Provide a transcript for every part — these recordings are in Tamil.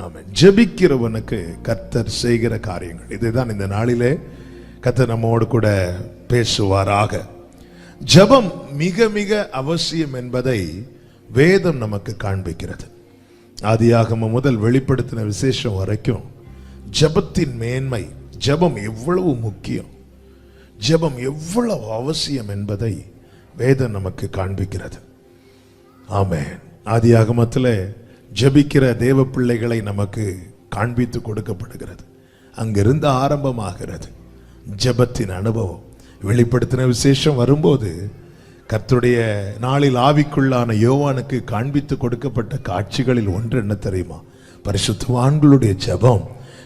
ஆமென். ஜெபிக்கிறவனுக்கு கர்த்தர் செய்கிற காரியங்கள் இதுதான் இந்த நாளிலே கர்த்தர் நம்மோடு கூட பேசுவாராக. ஜெபம் மிக மிக அவசியம் என்பதை வேதம் நமக்கு காண்பிக்கிறது. ஆதியாகமம் முதல் வெளிப்படுத்தின விசேஷம் வரைக்கும் ஜெபத்தின் மேன்மை, ஜெபம் எவ்வளவு முக்கியம், ஜெபம் எவ்வளவு அவசியம் என்பதை வேதம் நமக்கு காண்பிக்கிறது. ஆமென். ஆதியாகமத்திலே ஜெபிக்கிற தேவ பிள்ளைகளை நமக்கு காண்பித்து கொடுக்கப்படுகிறது. அங்கிருந்து ஆரம்பமாகிறது ஜெபத்தின் அனுபவம். வெளிப்படுத்தின விசேஷம் வரும்போது கர்த்தருடைய நாளில் ஆவிக்குள்ளான யோவானுக்கு காண்பித்து கொடுக்கப்பட்ட காட்சிகளில் ஒன்று என்ன தெரியுமா? பரிசுத்தவான்களுடைய ஜெபம்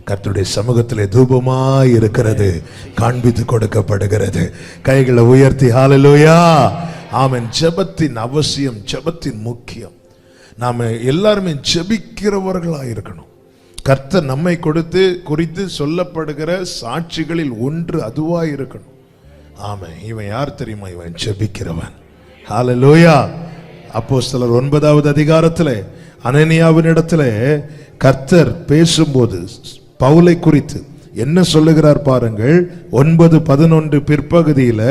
கர்த்தருடைய சமூகத்திலே தூபமாய் இருக்கிறது காண்பித்து கொடுக்கப்படுகிறது. கைகளை உயர்த்தி ஹல்லேலூயா. ஆமென். ஜெபத்தின் அவசியம், ஜெபத்தின் முக்கியம். நாம எல்லாருமே ஜெபிக்கிறவர்களாக இருக்கணும். கர்த்தர் நம்மை குறித்து சொல்லப்படுகிற சாட்சிகளில் ஒன்று அதுவாய் இருக்கணும். ஆமென். இவன் யார் தெரியுமா? இவன் ஜெபிக்கிறவன். ஹல்லேலூயா. அப்போஸ்தலர் 9வது அதிகாரத்திலே அனனியாவினிடத்திலே கர்த்தர் பேசும்போது பவுலை குறித்து என்ன சொல்லுகிறார் பாருங்கள். 9:11 பிற்பகுதியில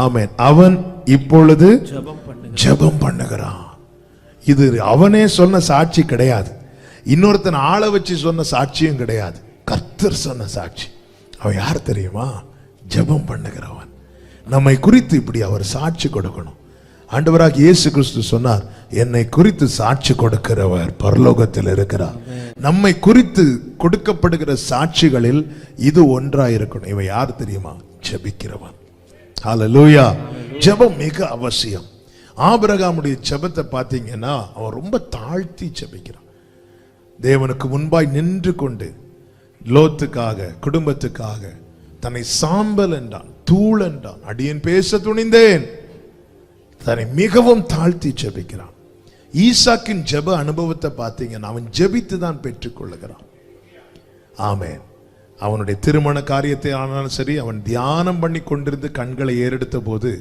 ஆமென், அவன் இப்பொழுது ஜெபம் பண்ணுகிறான். இது அவனே சொன்ன சாட்சி கிடையாது, இன்னொருத்தன் ஆளை வச்சு சொன்ன சாட்சியும் கிடையாது, கர்த்தர் சொன்ன சாட்சி. அவன் யார் தெரியுமா? ஜெபம் பண்ணுகிறவன். நம்மை குறித்து இப்படி அவர் சாட்சி கொடுக்கணும். ஆண்டவராகிய இயேசு கிறிஸ்து சொன்னார், என்னை குறித்து சாட்சி கொடுக்கிறவர் பரலோகத்தில் இருக்கிறார். நம்மை குறித்து கொடுக்கப்படுகிற சாட்சிகளில் இது ஒன்றாய் இருக்கணும். இவன் யார் தெரியுமா? ஜெபிக்கிறவன். ஹல்லேலூயா. ஜெபம் மிக அவசியம். ஆபிரகாமுடைய ஜெபத்தை பார்த்தீங்கன்னா அவன் ரொம்ப தாழ்த்தி ஜெபிக்கிறான். தேவனுக்கு முன்பாய் நின்று கொண்டு லோத்துக்காக, குடும்பத்துக்காக தன்னை சாம்பல் என்றான், தூள் என்றான், அடியேன் பேச துணிந்தேன். தன்னை மிகவும் தாழ்த்தி ஜெபிக்கிறான். ஈசாக்கின் ஜெப அனுபவத்தை பார்த்தீங்கன்னா அவன் ஜெபித்து தான் பெற்றுக் கொள்ளுகிறான். ஆமென். அவனுடைய திருமண காரியத்தை ஆனாலும் சரி, அவன் தியானம் பண்ணி கொண்டிருந்து கண்களை ஏறெடுத்த போது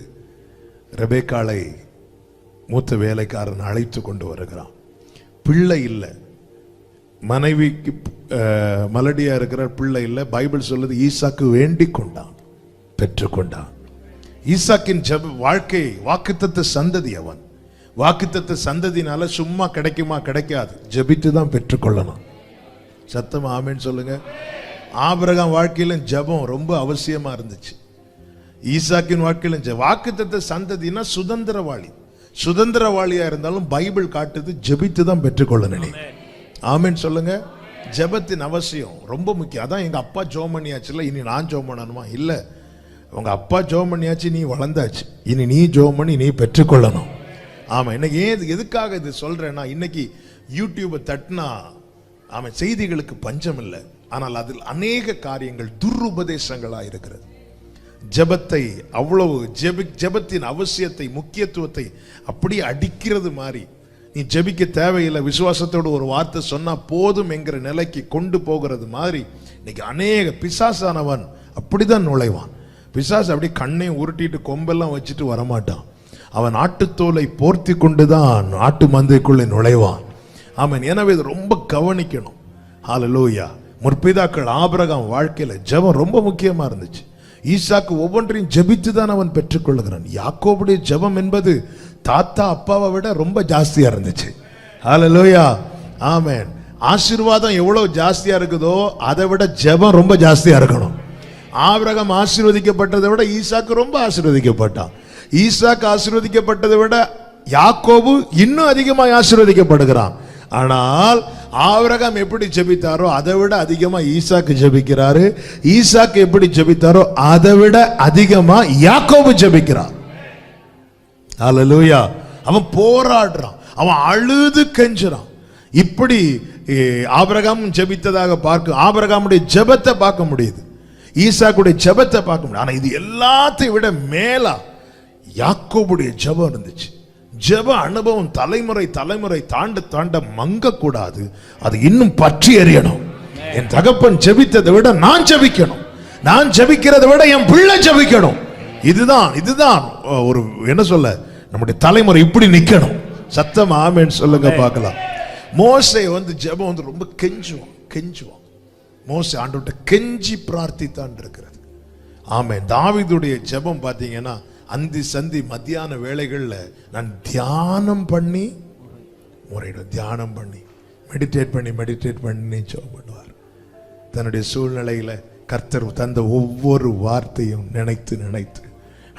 ரெபேக்காளை மூத்த வேலைக்காரன் அழைத்து கொண்டு வருகிறான். பிள்ளை இல்லை, மனைவிக்கு மலடியா இருக்கிற பிள்ளை இல்லை. பைபிள் சொல்லுது ஈசாக்கு வேண்டிக் கொண்டான், பெற்றுக்கொண்டான். ஈசாக்கின் ஜெப வாழ்க்கை வாக்குத்தத்த சந்ததி. அவன் வாக்குத்தத்த சந்ததினால சும்மா கிடைக்குமா? கிடைக்காது. ஜெபித்து தான் பெற்றுக்கொள்ளணும். சத்தமா ஆமென் சொல்லுங்க. ஆபிரகாம் வாழ்க்கையில ஜெபம் ரொம்ப அவசியமா இருந்துச்சு. ஈசாக்கின் வாழ்க்கையில வாக்குத்தத்த சந்ததினா சுதந்திரவாளி. சுதந்திரவாளியா இருந்தாலும் பைபிள் காட்டுது ஜெபித்து தான் பெற்றுக்கொள்ளணும். ஆமென் சொல்லுங்க. ஜெபத்தின் அவசியம் ரொம்ப முக்கியம். அதான் எங்க அப்பா ஜெபம் பண்ணியாச்சுல, இனி நான் ஜெபம் பண்ணணுமா? இல்ல, உங்க அப்பா ஜெபம் பண்ணியாச்சு, நீ வளர்ந்தாச்சு, இனி நீ ஜெபம் பண்ணி நீ பெற்றுக்கொள்ளணும். ஆமா. இன்னைக்கு எதுக்காக இது சொல்றேன்னா, இன்னைக்கு யூடியூபை தட்டினா ஆமா செய்திகளுக்கு பஞ்சம் இல்லை, ஆனால் அதில் அநேக காரியங்கள் துருபதேசங்களா இருக்கிறது. ஜெபத்தை அவ்வளவு ஜெபத்தின் அவசியத்தை, முக்கியத்துவத்தை அப்படியே அடிக்கிறது மாதிரி, நீ ஜெபிக்க தேவையில்லை, விசுவாசத்தோடு ஒரு வார்த்தை சொன்னா போதும் என்கிற நிலைக்கு கொண்டு போகிறது மாதிரி இன்னைக்கு அநேக பிசாசானவன் அப்படிதான் நுழைவான். பிசாசு அப்படி கண்ணை உருட்டிட்டு கொம்பெல்லாம் வச்சுட்டு வரமாட்டான். அவன் ஆட்டுத்தோலை போர்த்தி கொண்டுதான் ஆட்டு மந்தைக்குள்ளே நுழைவான். ஆமென். எனவே இது ரொம்ப கவனிக்கணும். ஹல்லேலூயா. முற்பிதாக்கள் ஆபிரகாம் வாழ்க்கையில ஜெபம் ரொம்ப முக்கியமா இருந்துச்சு. ஈசாக்கு ஒவ்வொன்றையும் ஜெபித்து தான் அவன் பெற்றுக்கொள்ளுகிறான். யாக்கோபுடைய ஜெபம் என்பது தாத்தா அப்பாவை விட ரொம்ப ஜாஸ்தியா இருந்துச்சு. ஹல்லேலூயா. ஆமென். ஆசீர்வாதம் எவ்வளவு ஜாஸ்தியா இருக்குதோ அதை விட ஜெபம் ரொம்ப ஜாஸ்தியா இருக்கணும். ஆபிரகாம் ஆசீர்வதிக்கப்பட்டதை விட ஈசாக்கு ரொம்ப ஆசீர்வதிக்கப்பட்டான். ஈசாக்கு ஆசீர்வதிக்கப்பட்டதை விட யாக்கோபு இன்னும் அதிகமாக ஆசீர்வதிக்கப்படுகிறான். ஆனால் ஆபிரகாம் எப்படி ஜெபித்தாரோ அதை விட அதிகமா ஈசாக்கு ஜெபிக்கிறாரு. ஈசாக்கு எப்படி ஜெபித்தாரோ அதை விட அதிகமா யாக்கோபு ஜெபிக்கிறார். ஹல்லேலூயா. அவன் போராடுறான், அவன் அழுது கெஞ்சுறான். இப்படி ஆபிரகாம் ஜெபித்ததாக பார்க்க, ஆபிரகாமுடைய ஜெபத்தை பார்க்க முடியுது, ஈசாக்குடைய ஜெபத்தை பார்க்க முடியும். ஆனா இது எல்லாத்தையும் விட மேலா யாக்கோபுடைய ஜெபம் இருந்துச்சு. ஜெப அனுபவம் தலைமுறை தலைமுறை தாண்ட மங்க கூடாது, அது இன்னும் பற்றி எறியணும். என் தகப்பன் ஜெபித்ததை விட நான் ஜெபிக்கணும், நான் ஜெபிக்கிறதை விட என் பிள்ளை ஜெபிக்கணும். இதுதான் ஒரு என்ன சொல்ல, நம்முடைய தலைமுறை இப்படி நிக்கணும். சத்தம் ஆமென் சொல்லுங்க பார்க்கலாம். மோசே வந்து ஜெபம் வந்து ரொம்ப கெஞ்சுவான். மோசே ஆண்டவர்கிட்ட கெஞ்சி பிரார்த்தித்தான் இருக்கிறது. ஆமென். தாவீதுடைய ஜெபம் பார்த்தீங்கன்னா அந்தி சந்தி மத்தியான வேளைகள்ல நான் தியானம் பண்ணி முறையிடும், தியானம் பண்ணி மெடிடேட் பண்ணி ஜெபம் பண்ணுவார். தன்னுடைய சூழ்நிலையில கர்த்தர் தந்த ஒவ்வொரு வார்த்தையும் நினைத்து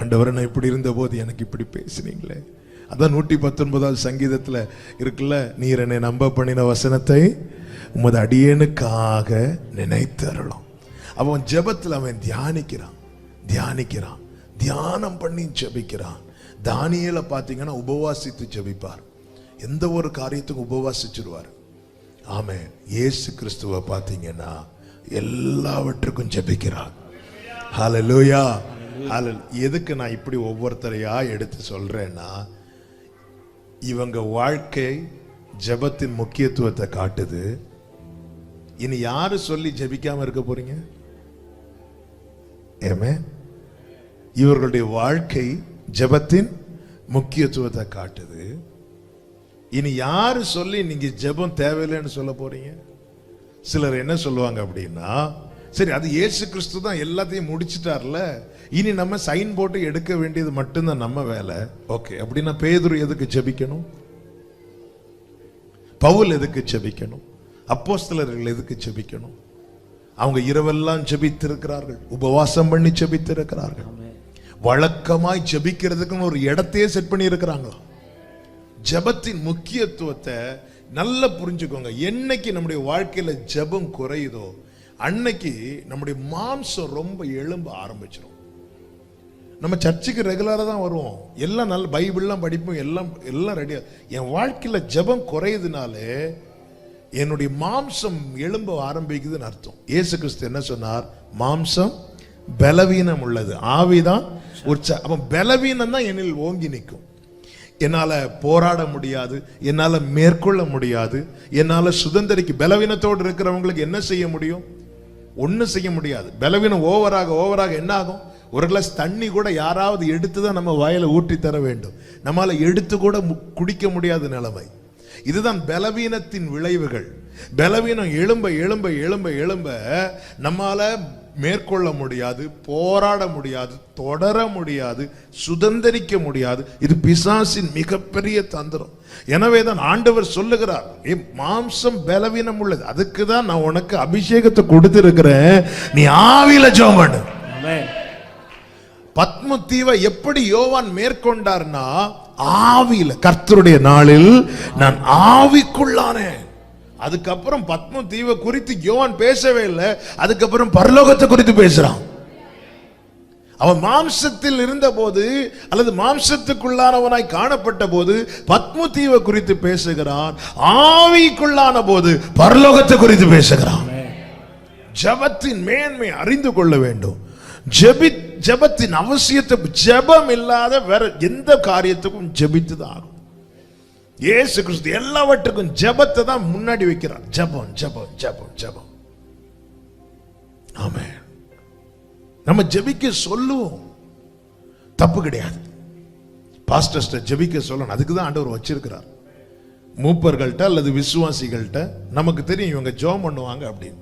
ஆண்டவரே, நான் இப்படி இருந்த போது எனக்கு இப்படி பேசினீங்களே. அதான் 119 சங்கீதத்துல இருக்குல்ல, நீர் என்னை நம்ப பண்ணின வசனத்தை உமது அடியேனுக்காக நினைத்தருளும். அவன் ஜெபத்தில் அவன் தியானிக்கிறான், தியானம் பண்ணி ஜெபிக்கிறான். தானியேலை பார்த்தீங்கன்னா உபவாசித்து ஜெபிப்பார், எந்த ஒரு காரியத்துக்கும் உபவாசிச்சிருவார். ஆமென். இயேசு கிறிஸ்துவை பார்த்தீங்கன்னா எல்லாவற்றுக்கும் ஜெபிக்கிறார். ஹல்லேலூயா. எதுக்கு நான் இப்படி ஒவ்வொருத்தரையா எடுத்து சொல்றேன்னா, இவங்க வாழ்க்கை ஜெபத்தின் முக்கியத்துவத்தை காட்டுது. இனி யாரு சொல்லி ஜெபிக்காம இருக்க போறீங்க? ஏமே, இவர்களுடைய வாழ்க்கை ஜெபத்தின் முக்கியத்துவத்தை காட்டுது. இனி யாரு சொல்லி நீங்க ஜெபம் தேவையில்லைன்னு சொல்ல போறீங்க? சிலர் என்ன சொல்லுவாங்க அப்படின்னா, சரி அது இயேசு கிறிஸ்து தான் எல்லாத்தையும் முடிச்சிட்டார்ல, இனி நம்ம சைன் போட்டு எடுக்க வேண்டியது மட்டும்தான் நம்ம வேலை. ஓகே, அப்படின்னா பேதுரு எதுக்கு ஜெபிக்கணும்? பவுல் எதுக்கு ஜெபிக்கணும்? அப்போஸ்தலர்கள் எதுக்கு ஜெபிக்கணும்? அவங்க இரவெல்லாம் ஜெபித்திருக்கிறார்கள், உபவாசம் பண்ணி ஜெபித்திருக்கிறார்கள். வழக்கமாய் ஜெபிக்கிறதுக்குன்னு ஒரு இடத்தையே செட் பண்ணி இருக்கிறாங்களா? ஜெபத்தின் முக்கியத்துவத்தை நல்லா புரிஞ்சுக்கோங்க. என்னைக்கு நம்முடைய வாழ்க்கையில ஜெபம் குறையுதோ அன்னைக்கு நம்முடைய மாம்சம் ரொம்ப எழும்ப ஆரம்பிச்சிடும். நம்ம சர்ச்சுக்கு ரெகுலரா தான் வருவோம், எல்லாம் நல்ல பைபிள்லாம் படிப்போம், எல்லாம் ரெடியா. என் வாழ்க்கையில ஜெபம் குறையுதுனாலே என்னுடைய மாம்சம் எழும்ப ஆரம்பிக்குதுன்னு அர்த்தம். இயேசு கிறிஸ்து என்ன சொன்னார்? மாம்சம் பலவீனம் உள்ளது, ஆவிதான் அப்ப பலவீனம் தான் என்னில் ஓங்கி நிற்கும். என்னால போராட முடியாது, என்னால மேற்கொள்ள முடியாது, என்னால சுதந்திரிக்கு. பலவீனத்தோடு இருக்கிறவங்களுக்கு என்ன செய்ய முடியும்? ஒன்னும் செய்ய முடியாது. பலவீனம் ஓவராக என்ன ஆகும்? ஒரு கிளாஸ் தண்ணி கூட யாராவது எடுத்து தான் நம்ம வாயில ஊற்றி தர வேண்டும். நம்மால எடுத்து கூட குடிக்க முடியாத நிலைமை. இதுதான் பலவீனத்தின் விளைவுகள். பலவீனம் எழும்ப நம்மால மேற்கொள்ள முடியாது, போராட முடியாது, தொடர முடியாது, சுதந்திரிக்க முடியாது. இது பிசாசின் மிகப்பெரிய தந்திரம். எனவே தான் ஆண்டவர் சொல்லுகிறார், மாம்சம் பலவீனம் உள்ளது, அதுக்கு தான் நான் உனக்கு அபிஷேகத்தை கொடுத்திருக்கிறேன், நீ ஆவியில ஜெபம் பண்ணு. பத்மு தீவை எப்படி யோவான் மேற்கொண்டார்னா, ஆவியில. கர்த்தருடைய நாளில் நான் ஆவிக்குள்ளானேன். அதுக்கப்புறம் பத்மு தீவை குறித்து யோவான் பேசவே இல்லை, அதுக்கப்புறம் பரலோகத்தை குறித்து பேசுறான். அவன் மாம்சத்தில் இருந்த போது அல்லது மாம்சத்துக்குள்ளானவனாய் காணப்பட்ட போது பத்மு தீவை குறித்து பேசுகிறான், ஆவிக்குள்ளான போது பரலோகத்தை குறித்து பேசுகிறான். ஜெபத்தின் மேன்மை அறிந்து கொள்ள வேண்டும். ஜெபத்தின் அவசியத்தை, ஜெபம் இல்லாத வேற எந்த காரியத்துக்கும் ஜெபித்துதான் ஆகும். இயேசு கிறிஸ்து எல்லாவற்றுக்கும் ஜெபத்தை தான் முன்னாடி வைக்கிறார். ஜெபம் ஜெபம் ஜெபம் ஜெபம். ஆமென். நம்ம ஜெபிக்க சொல்லுவோம், தப்பு கிடையாது. பாஸ்டர்ஸ்ட ஜெபிக்க சொல்லணும், அதுக்கு தான் ஆண்டவர் வச்சிருக்கிறார். மூப்பர்கள்ட்ட அல்லது விசுவாசிகள்கிட்ட நமக்கு தெரியும் இவங்க ஜெபம் பண்ணுவாங்க அப்படின்னு.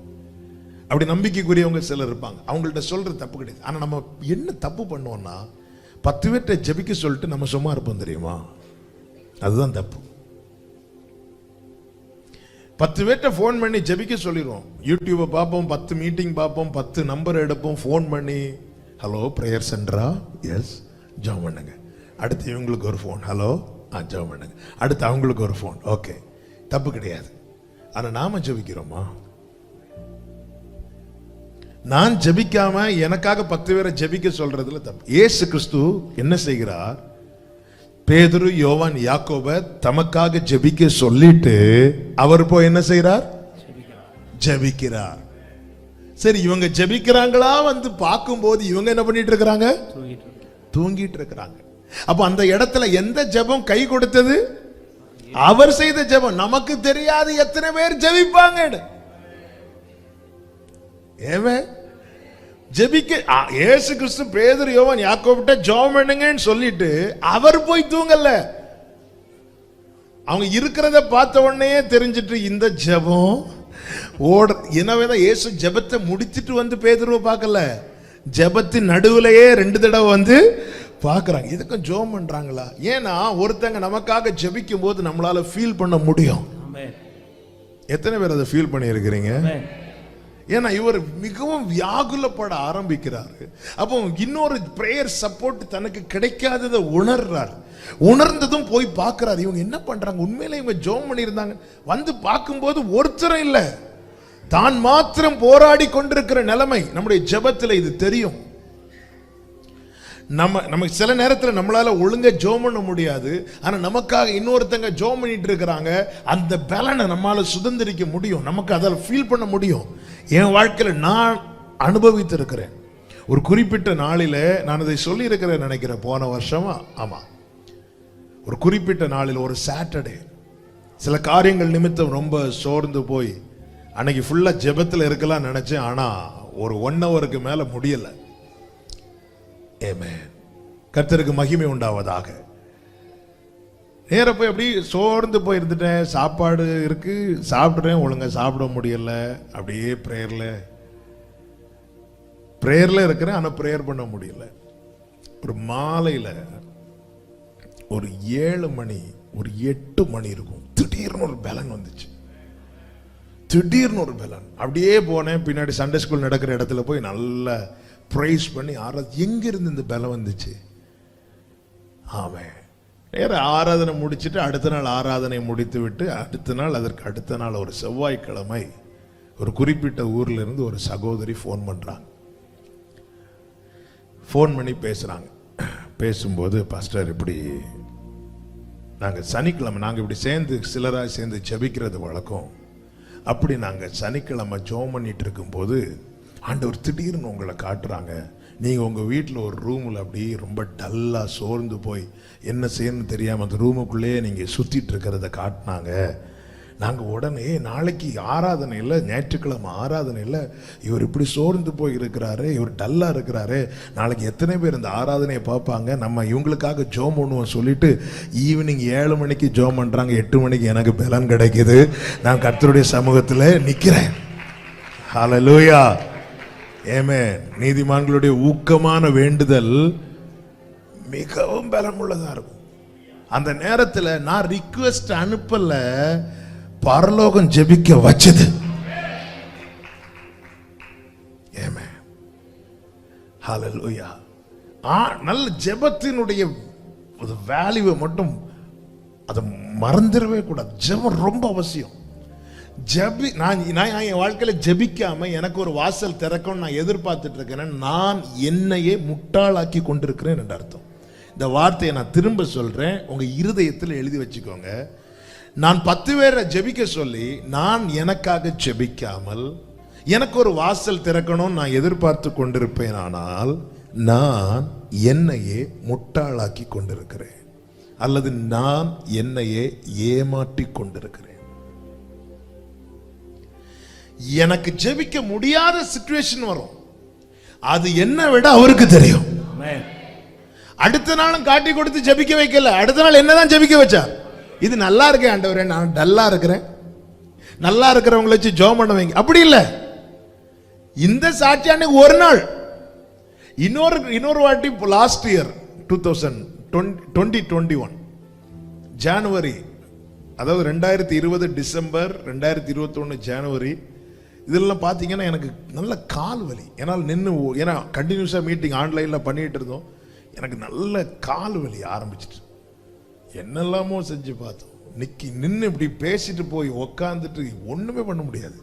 அப்படி நம்பிக்கைக்குரியவங்க சிலர் இருப்பாங்க, அவங்கள்ட்ட சொல்றது தப்பு கிடையாது. ஆனா நம்ம என்ன தப்பு பண்ணுவோம்னா, 10 பேர்ட்ட ஜெபிக்க சொல்லிட்டு நம்ம சும்மா இருப்போம் தெரியுமா? அதுதான் தப்பு. 10 பேர்ட்ட ஃபோன் பண்ணி ஜெபிக்க சொல்லிடுவோம். யூடியூபை பார்ப்போம், 10 மீட்டிங் பார்ப்போம், 10 நம்பர் எடுப்போம், ஃபோன் பண்ணி ஹலோ பிரேயர் சென்டரா? எஸ், ஜெபம் பண்ணுங்க. அடுத்து இவங்களுக்கு ஒரு ஃபோன், ஹலோ ஜெபம் பண்ணுங்க. அடுத்து அவங்களுக்கு ஒரு ஃபோன், ஓகே, தப்பு கிடையாது. ஆனா நாம ஜெபிக்கிறோமா? நான் ஜெபிக்காம எனக்காக 10 பேரை ஜெபிக்க சொல்றதுல தப்பு. இயேசு கிறிஸ்து என்ன செய்கிறார்? பேதுரு, யோவான், யாக்கோப தமக்காக ஜெபிக்க சொல்லிட்டு அவர் போய் என்ன செய்கிறார்? ஜெபிக்கிறார். சரி, இவங்க ஜெபிக்கிறாங்களா வந்து பார்க்கும்போது இவங்க என்ன பண்ணிட்டு இருக்கிறாங்க? தூங்கிட்டு இருக்கிறாங்க. அப்ப அந்த இடத்துல எந்த ஜெபம் கை கொடுத்தது? அவர் செய்த ஜெபம். நமக்கு தெரியாது எத்தனை பேர் ஜெபிப்பாங்க. ஜெபிக்க இயேசு கிறிஸ்து பேதுரு, யோவான், யாக்கோபிட்ட ஜெபம் பண்ணுங்கன்னு சொல்லிட்டு அவர் போய் தூங்கல. அவங்க இருக்கிறத பார்த்த உடனே தெரிஞ்சிட்டு இந்த ஜெபம் எனவேதான் இயேசு ஜெபத்தை முடிச்சிட்டு வந்து பேதுருவை பார்க்கல, ஜெபத்தின் நடுவுலயே 2 தடவை வந்து பார்க்கறாங்க. இதுக்கும் ஜெபம் பண்றாங்களா? ஏன்னா ஒருத்தங்க நமக்காக ஜெபிக்கும் போது நம்மளால ஃபீல் பண்ண முடியும். எத்தனை பேர் அதை ஃபீல் பண்ணி இருக்கிறீங்க? ஏன்னா இவர் மிகவும் வியாகுலப்பட ஆரம்பிக்கிறாரு. அப்போ இன்னொரு பிரேயர் சப்போர்ட் தனக்கு கிடைக்காததை உணர்றாரு. உணர்ந்ததும் போய் பார்க்கிறாரு, இவங்க என்ன பண்றாங்க, உண்மையில இவங்க ஜெபம் பண்ணியிருந்தாங்க. வந்து பார்க்கும்போது ஒருத்தரும் இல்லை, தான் மாத்திரம் போராடி கொண்டிருக்கிற நிலைமை. நம்முடைய ஜெபத்தில் இது தெரியும். நமக்கு சில நேரத்தில் நம்மளால ஒழுங்கா ஜெபம் பண்ண முடியாது. ஆனா நமக்காக இன்னொருத்தங்க ஜெபம் பண்ணிட்டு இருக்கிறாங்க. அந்த பலனை நம்மால சுதந்திரிக்க முடியும், நமக்கு அதில் ஃபீல் பண்ண முடியும். என் வாழ்க்கையில் நான் அனுபவித்திருக்கிறேன். ஒரு குறிப்பிட்ட நாளில் நான் இதை சொல்லி இருக்கிறேன் நினைக்கிறேன், போன வருஷமா. ஆமா, ஒரு குறிப்பிட்ட நாளில் ஒரு சாட்டர்டே சில காரியங்கள் நிமித்தம் ரொம்ப சோர்ந்து போய் அன்னைக்கு ஃபுல்லா ஜெபத்தில் இருக்கலாம் நினைச்சேன். ஆனா ஒரு 1 ஹவருக்கு மேல முடியல. ஆமென். கர்த்தருக்கு மகிமை உண்டாவதாக. நேர போய் அப்படி சோர்ந்து போய் இருந்துட்டேன். சாப்பாடு இருக்கு, சாப்பிடுறேன், ஒழுங்கா சாப்பிட முடியல. அப்படியே பிரேயர்ல இருக்கிறேன், ஆனா பிரேயர் பண்ண முடியல. ஒரு மாலையில ஒரு 7 மணி ஒரு 8 மணி இருக்கும், திடீர்னு ஒரு பலன் வந்துச்சு. திடீர்னு ஒரு பலன். அப்படியே போனேன், பின்னாடி சண்டே ஸ்கூல் நடக்கிற இடத்துல போய் நல்லா பிரைஸ் பண்ணி எங்கிருந்து இந்த பலம் வந்துச்சு? ஆமென். நேர ஆராதனை முடிச்சுட்டு அடுத்த நாள் ஆராதனை முடித்து விட்டு அதற்கு அடுத்த நாள் ஒரு செவ்வாய்க்கிழமை ஒரு குறிப்பிட்ட ஊர்ல இருந்து ஒரு சகோதரி ஃபோன் பண்றாங்க. ஃபோன் பண்ணி பேசுறாங்க. பேசும்போது, பாஸ்டர் இப்படி நாங்க சனிக்கிழமை நாங்க இப்படி சிலராக சேர்ந்து ஜெபிக்கிறது வழக்கம். அப்படி நாங்க சனிக்கிழமை ஜெபம் பண்ணிட்டு இருக்கும்போது ஆண்டவர் திடீர்னு உங்களை காட்டுறாங்க. நீங்க உங்க வீட்டில் ஒரு ரூம்ல அப்படி ரொம்ப டல்லா சோர்ந்து போய் என்ன செய்யணும்னு தெரியாம அந்த ரூமுக்குள்ளேயே நீங்க சுத்திட்டு இருக்கிறத காட்டினாங்க. நாங்க உடனே நாளைக்கு ஆராதனை இல்லை, ஞாயிற்றுக்கிழமை ஆராதனை இல்லை, இவர் இப்படி சோர்ந்து போய் இருக்கிறாரு, இவர் டல்லா இருக்கிறாரு, நாளைக்கு எத்தனை பேர் இந்த ஆராதனையை பார்ப்பாங்க, நம்ம இவங்களுக்காக ஜெபம் பண்ணுவோம் சொல்லிட்டு ஈவினிங் 7 மணிக்கு ஜெபம் பண்றாங்க. 8 மணிக்கு எனக்கு பலன் கிடைக்குது. நான் கர்த்தருடைய சமூகத்தில் நிக்கிறேன். ஹல்லேலூயா. ஆமென். நீதிமான்களுடைய ஊக்கமான வேண்டுதல் மிகவும் பலமுள்ளதா இருக்கும். அந்த நேரத்தில் நான் ரிக்வெஸ்ட் அனுப்பல, பரலோகம் ஜெபிக்க வச்சது. ஆமென். ஹல்லேலூயா. நல்ல ஜெபத்தினுடைய வேல்யூவை மட்டும் அதை மறந்துடவே கூடாது. ஜெபம் ரொம்ப அவசியம். நான் என் வாழ்க்கையில ஜெபிக்காம எனக்கு ஒரு வாசல் திறக்கும் நான் எதிர்பார்த்துட்டு இருக்கிறேன், நான் என்னையே முட்டாளாக்கி கொண்டிருக்கிறேன் என்று அர்த்தம். இந்த வார்த்தையை நான் திரும்ப சொல்றேன், உங்க இருதயத்தில் எழுதி வச்சுக்கோங்க. நான் 10 பேரை ஜெபிக்க சொல்லி நான் எனக்காக ஜெபிக்காமல் எனக்கு ஒரு வாசல் திறக்கணும் நான் எதிர்பார்த்து கொண்டிருப்பேன், ஆனால் நான் என்னையே முட்டாளாக்கி கொண்டிருக்கிறேன், அல்லது நான் என்னையே ஏமாற்றி கொண்டிருக்கிறேன். எனக்கு ஜெபிக்க முடியாத சிச்சுவேஷன் வரும், அது என்ன விட அவருக்கு தெரியும். அடுத்த நாளும் காட்டி கொடுத்து ஜெபிக்க வைக்கல, அடுத்த நாள் என்னதான் ஜெபிக்க வச்சார். இது நல்லா இருக்கேன் ஆண்டவரே, நான் டல்லா இருக்கிறேன், நல்லா இருக்கிறவங்களை வச்சு ஜெபம் பண்ண வைங்க. அப்படி இல்லை. இந்த சாட்சியான ஒரு நாள் இன்னொரு வாட்டி லாஸ்ட் இயர் 2021 ஜனவரி, அதாவது 2020 டிசம்பர் 2021 ஜனவரி, இதெல்லாம் பார்த்தீங்கன்னா எனக்கு நல்ல கால் வலி. ஏன்னா கண்டினியூஸாக மீட்டிங் ஆன்லைனில் பண்ணிட்டு இருந்தோம். எனக்கு நல்ல கால் வலி ஆரம்பிச்சிட்டு என்னெல்லாமோ செஞ்சு பார்த்தோம். நின்று இப்படி பேசிட்டு போய் உக்காந்துட்டு ஒன்றுமே பண்ண முடியாது.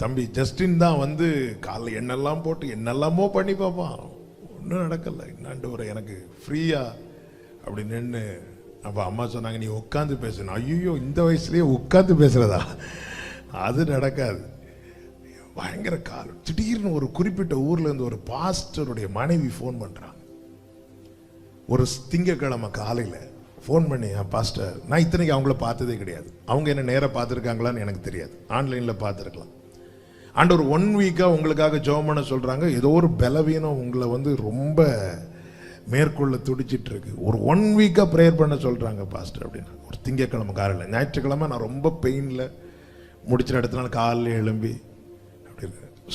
தம்பி ஜஸ்டின் தான் வந்து காலைல எண்ணெல்லாம் போட்டு என்னெல்லாமோ பண்ணி பார்ப்பான், ஒன்றும் நடக்கலை. என்னாண்டு எனக்கு ஃப்ரீயா அப்படி நின்று அப்போ அம்மா சொன்னாங்க, நீ உட்காந்து பேசணும். ஐயோ, இந்த வயசுலயே உட்காந்து பேசுறதா? அது நடக்காது. பயங்கர கால். திடீர்னு ஒரு குறிப்பிட்ட ஊர்ல இருந்து ஒரு பாஸ்டருடைய மனைவி ஃபோன் பண்றாங்க. ஒரு திங்கக்கிழமை காலையில ஃபோன் பண்ணி, பாஸ்டர், நான் இத்தனைக்கு அவங்கள பார்த்ததே கிடையாது, அவங்க என்ன நேராக பார்த்துருக்காங்களான்னு எனக்கு தெரியாது, ஆன்லைன்ல பார்த்துருக்கலாம். ஆண்டவர் 1 வீக்கா உங்களுக்காக ஜெபம் பண்ண சொல்றாங்க. ஏதோ ஒரு பலவீனம் உங்களை வந்து ரொம்ப மேற்கொள்ள துடிச்சிட்டு இருக்கு. ஒரு 1 வீக்கா ப்ரேயர் பண்ண சொல்றாங்க பாஸ்டர் அப்படின்னு. ஒரு திங்கக்கிழமை காலையில், ஞாயிற்றுக்கிழமை நான் ரொம்ப பெயின்ல முடிச்சிட இடத்துல காலையில் எழும்பி அப்படி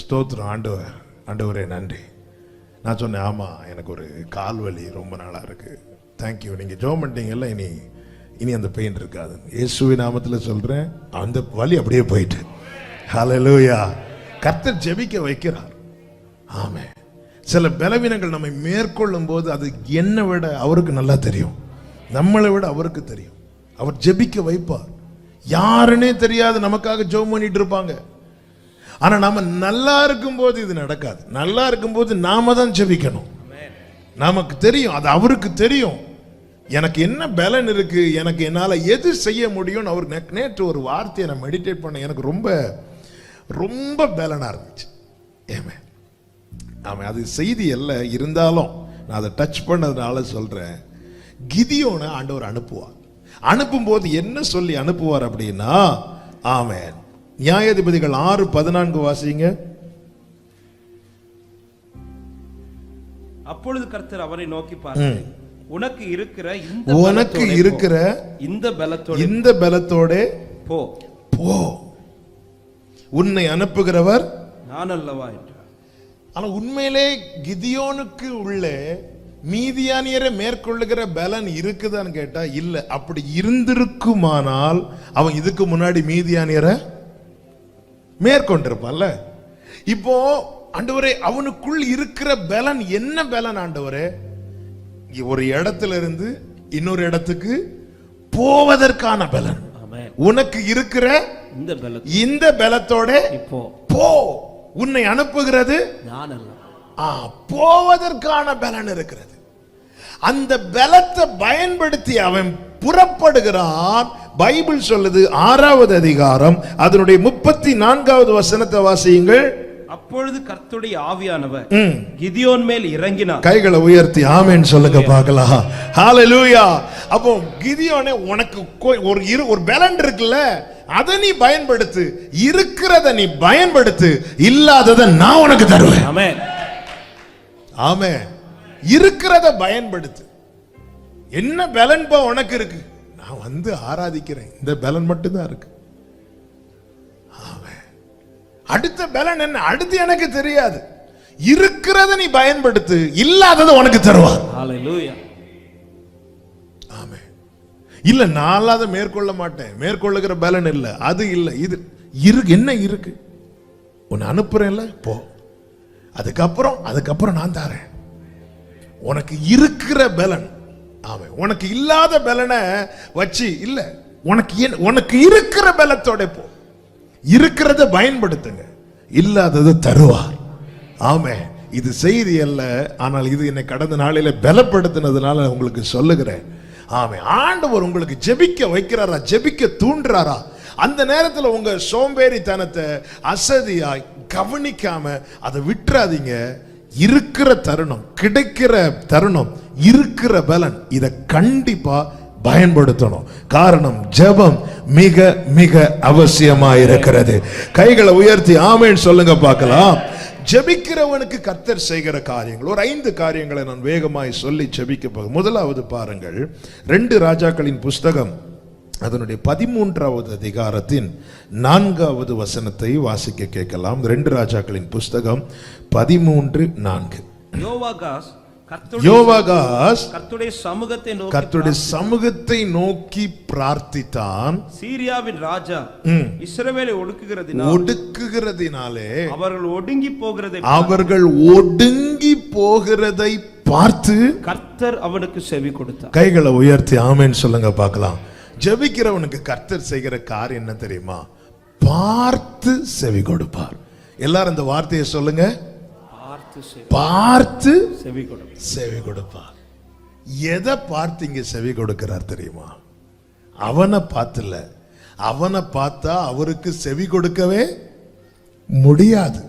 ஸ்தோத்திரம் ஆண்டவரே நன்றி. நான் சொன்னேன், ஆமாம் எனக்கு ஒரு கால் வலி ரொம்ப நாளாக இருக்குது, தேங்க்யூ, நீங்கள் ஜெபம் பண்ணிட்டீங்கல்ல, இனி அந்த பெயின் இருக்காது. இயேசுவின் நாமத்தில் சொல்கிறேன், அந்த வலி அப்படியே போயிட்டு. ஹல்லேலூயா. கர்த்தர் ஜெபிக்க வைக்கிறார். ஆமென். சில பலவீனங்கள் நம்மை மேற்கொள்ளும் போது அது என்னை விட அவருக்கு நல்லா தெரியும், நம்மளை விட அவருக்கு தெரியும். அவர் ஜெபிக்க வைப்பார். யாருன்னே தெரியாது, நமக்காக ஜெபம் பண்ணிட்டு இருப்பாங்க. ஆனா நாம நல்லா இருக்கும் போது இது நடக்காது. நல்லா இருக்கும் போது நாம தான் ஜெபிக்கணும். நமக்கு தெரியும், அது அவருக்கு தெரியும். எனக்கு என்ன பலன் இருக்கு, எனக்கு என்னால எது செய்ய முடியும். அவர் நேற்று ஒரு வார்த்தையை நான் மெடிடேட் பண்ண, எனக்கு ரொம்ப ரொம்ப பலனா இருந்துச்சு. ஏமே ஆமாம், அது செய்தி அல்ல, இருந்தாலும் நான் அதை டச் பண்ணதுனால சொல்றேன். கிதியோனை ஆண்டவர் அனுப்புவார். அனுப்பும் போது என்ன சொல்லி அனுப்புவார் அப்படின்னா, ஆமென், நியாயாதிபதிகள் 6:14 வாசிங்க. அப்பொழுது கர்த்தர் அவரை நோக்கி பார்த்து, உனக்கு இருக்கிற இந்த பலத்தோட போ, உன்னை அனுப்புகிறவர் நான் அல்லவா என்றார். ஆனா உண்மையிலே கிதியோனுக்கு உள்ளே மீதியானியரை மேற்கொள்ளுகிற பலன் இருக்குதான்னு கேட்டா இல்ல. அப்படி இருந்திருக்குமானால் அவன் இதுக்கு முன்னாடி மீதியானியரை மேற்கொண்டிருப்பான்ல. இப்போ ஆண்டவரே, அவனுக்குள் இருக்கிற பலன் என்ன பலன் ஆண்டவரே? ஒரு இடத்துல இருந்து இன்னொரு இடத்துக்கு போவதற்கான பலன். உனக்கு இருக்கிற இந்த பலத்தோட போ, உன்னை அனுப்புகிறது நான் அல்ல. போவதற்கான பலன் இருக்கிறது. அந்த பலத்தை பயன்படுத்தி அவன் புறப்படுகிறான். பைபிள் சொல்லுது 6வது அதிகாரம் அதனுடைய 34வது வசனத்தை வாசியுங்கள். அப்பொழுது கர்த்தருடைய ஆவியானவர் கிதியோன் மேல் இறங்கினார். கைகளை உயர்த்தி ஆமென் சொல்லுங்க பார்க்கலாம். ஹல்லேலூயா. அப்போ கிதியோனே, உனக்கு ஒரு பலன் இருக்குல்ல, அதை நீ பயன்படுத்து. இருக்கிறத நீ பயன்படுத்து, இல்லாததை நான் உனக்கு தருவேன். ஆமென். ஆமென். இருக்கிறத பயன்படுத்து. என்ன பலன் பா உனக்கு இருக்கு? நான் வந்து ஆராதிக்கிறேன், இந்த பலன் மட்டும்தான் இருக்கு. அடுத்த பலன் என்ன, அடுத்து எனக்கு தெரியாது. இருக்கிறத நீ பயன்படுத்து, இல்லாததை உனக்கு தருவார். ஹல்லேலூயா. ஆமென். இல்ல நான் அதை மேற்கொள்ள மாட்டேன், மேற்கொள்ளுகிற பலன் இல்ல, அது இல்ல, இது இருக்கு. என்ன இருக்கு? உன்னை அனுப்புறேன்ல, போ. அதுக்கப்புறம் நான் தரேன். உனக்கு இருக்கிற பலன். ஆமென். உனக்கு இல்லாத பலனை வச்சு இல்ல, உனக்கு இருக்கிற பலத்தோட போ. இருக்கிறத பயன்படுத்துங்க, இல்லாததை தருவார். ஆமென். இது செய்தி அல்ல, ஆனால் இது என்னை கடந்த நாளில பலப்படுத்தினதுனால உங்களுக்கு சொல்லுகிறேன். ஆமென். ஆண்டவர் உங்களுக்கு ஜெபிக்க வைக்கிறாரா, ஜெபிக்க தூண்டுறாரா? அந்த நேரத்தில் உங்க சோம்பேறித்தனத்தை அசதியாய் கவனிக்காம அதை விட்டுறாதீங்க. இருக்கிற தருணம், கிடைக்கிற தருணம், இருக்கிற பலன், இதை கண்டிப்பா பயன்படுத்தணும். காரணம், ஜெபம் மிக மிக அவசியமா இருக்கிறது. கைகளை உயர்த்தி ஆமென் சொல்லுங்க பார்க்கலாம். ஜெபிக்கிறவனுக்கு கர்த்தர் செய்கிற காரியங்கள் ஒரு 5 காரியங்களை நான் வேகமாய் சொல்லி ஜெபிக்க போகிறேன். முதலாவது பாருங்கள், 2 ராஜாக்களின் புஸ்தகம் அதனுடைய 13வது அதிகாரத்தின் 4வது வசனத்தை வாசிக்க கேட்கலாம். 2 ராஜாக்களின் புஸ்தகம் 13:4. யோவாகாஸ் கர்த்தருடைய சமூகத்தை நோக்கி பிரார்த்தித்தான். சீரியாவின் ராஜா இஸ்ரவேலை ஒடுக்குகிறதினாலே அவர்கள் ஒடுங்கி போகிறதை பார்த்து கர்த்தர் அவனுக்கு செவி கொடுத்தார். கைகளை உயர்த்தி ஆமென் சொல்லுங்க பார்க்கலாம். ஜெபிக்கிறவனுக்கு கர்த்தர் செய்கிற காரியம் என்ன தெரியுமா? பார்த்து செவி கொடுப்பார். எல்லாரும் இந்த வார்த்தையை சொல்லுங்க, பார்த்து செவி கொடுப்பார். எதை பார்த்து இங்க செவி கொடுக்கிறார் தெரியுமா? அவனை பார்த்துல, அவனை பார்த்தா அவருக்கு செவி கொடுக்கவே முடியாது.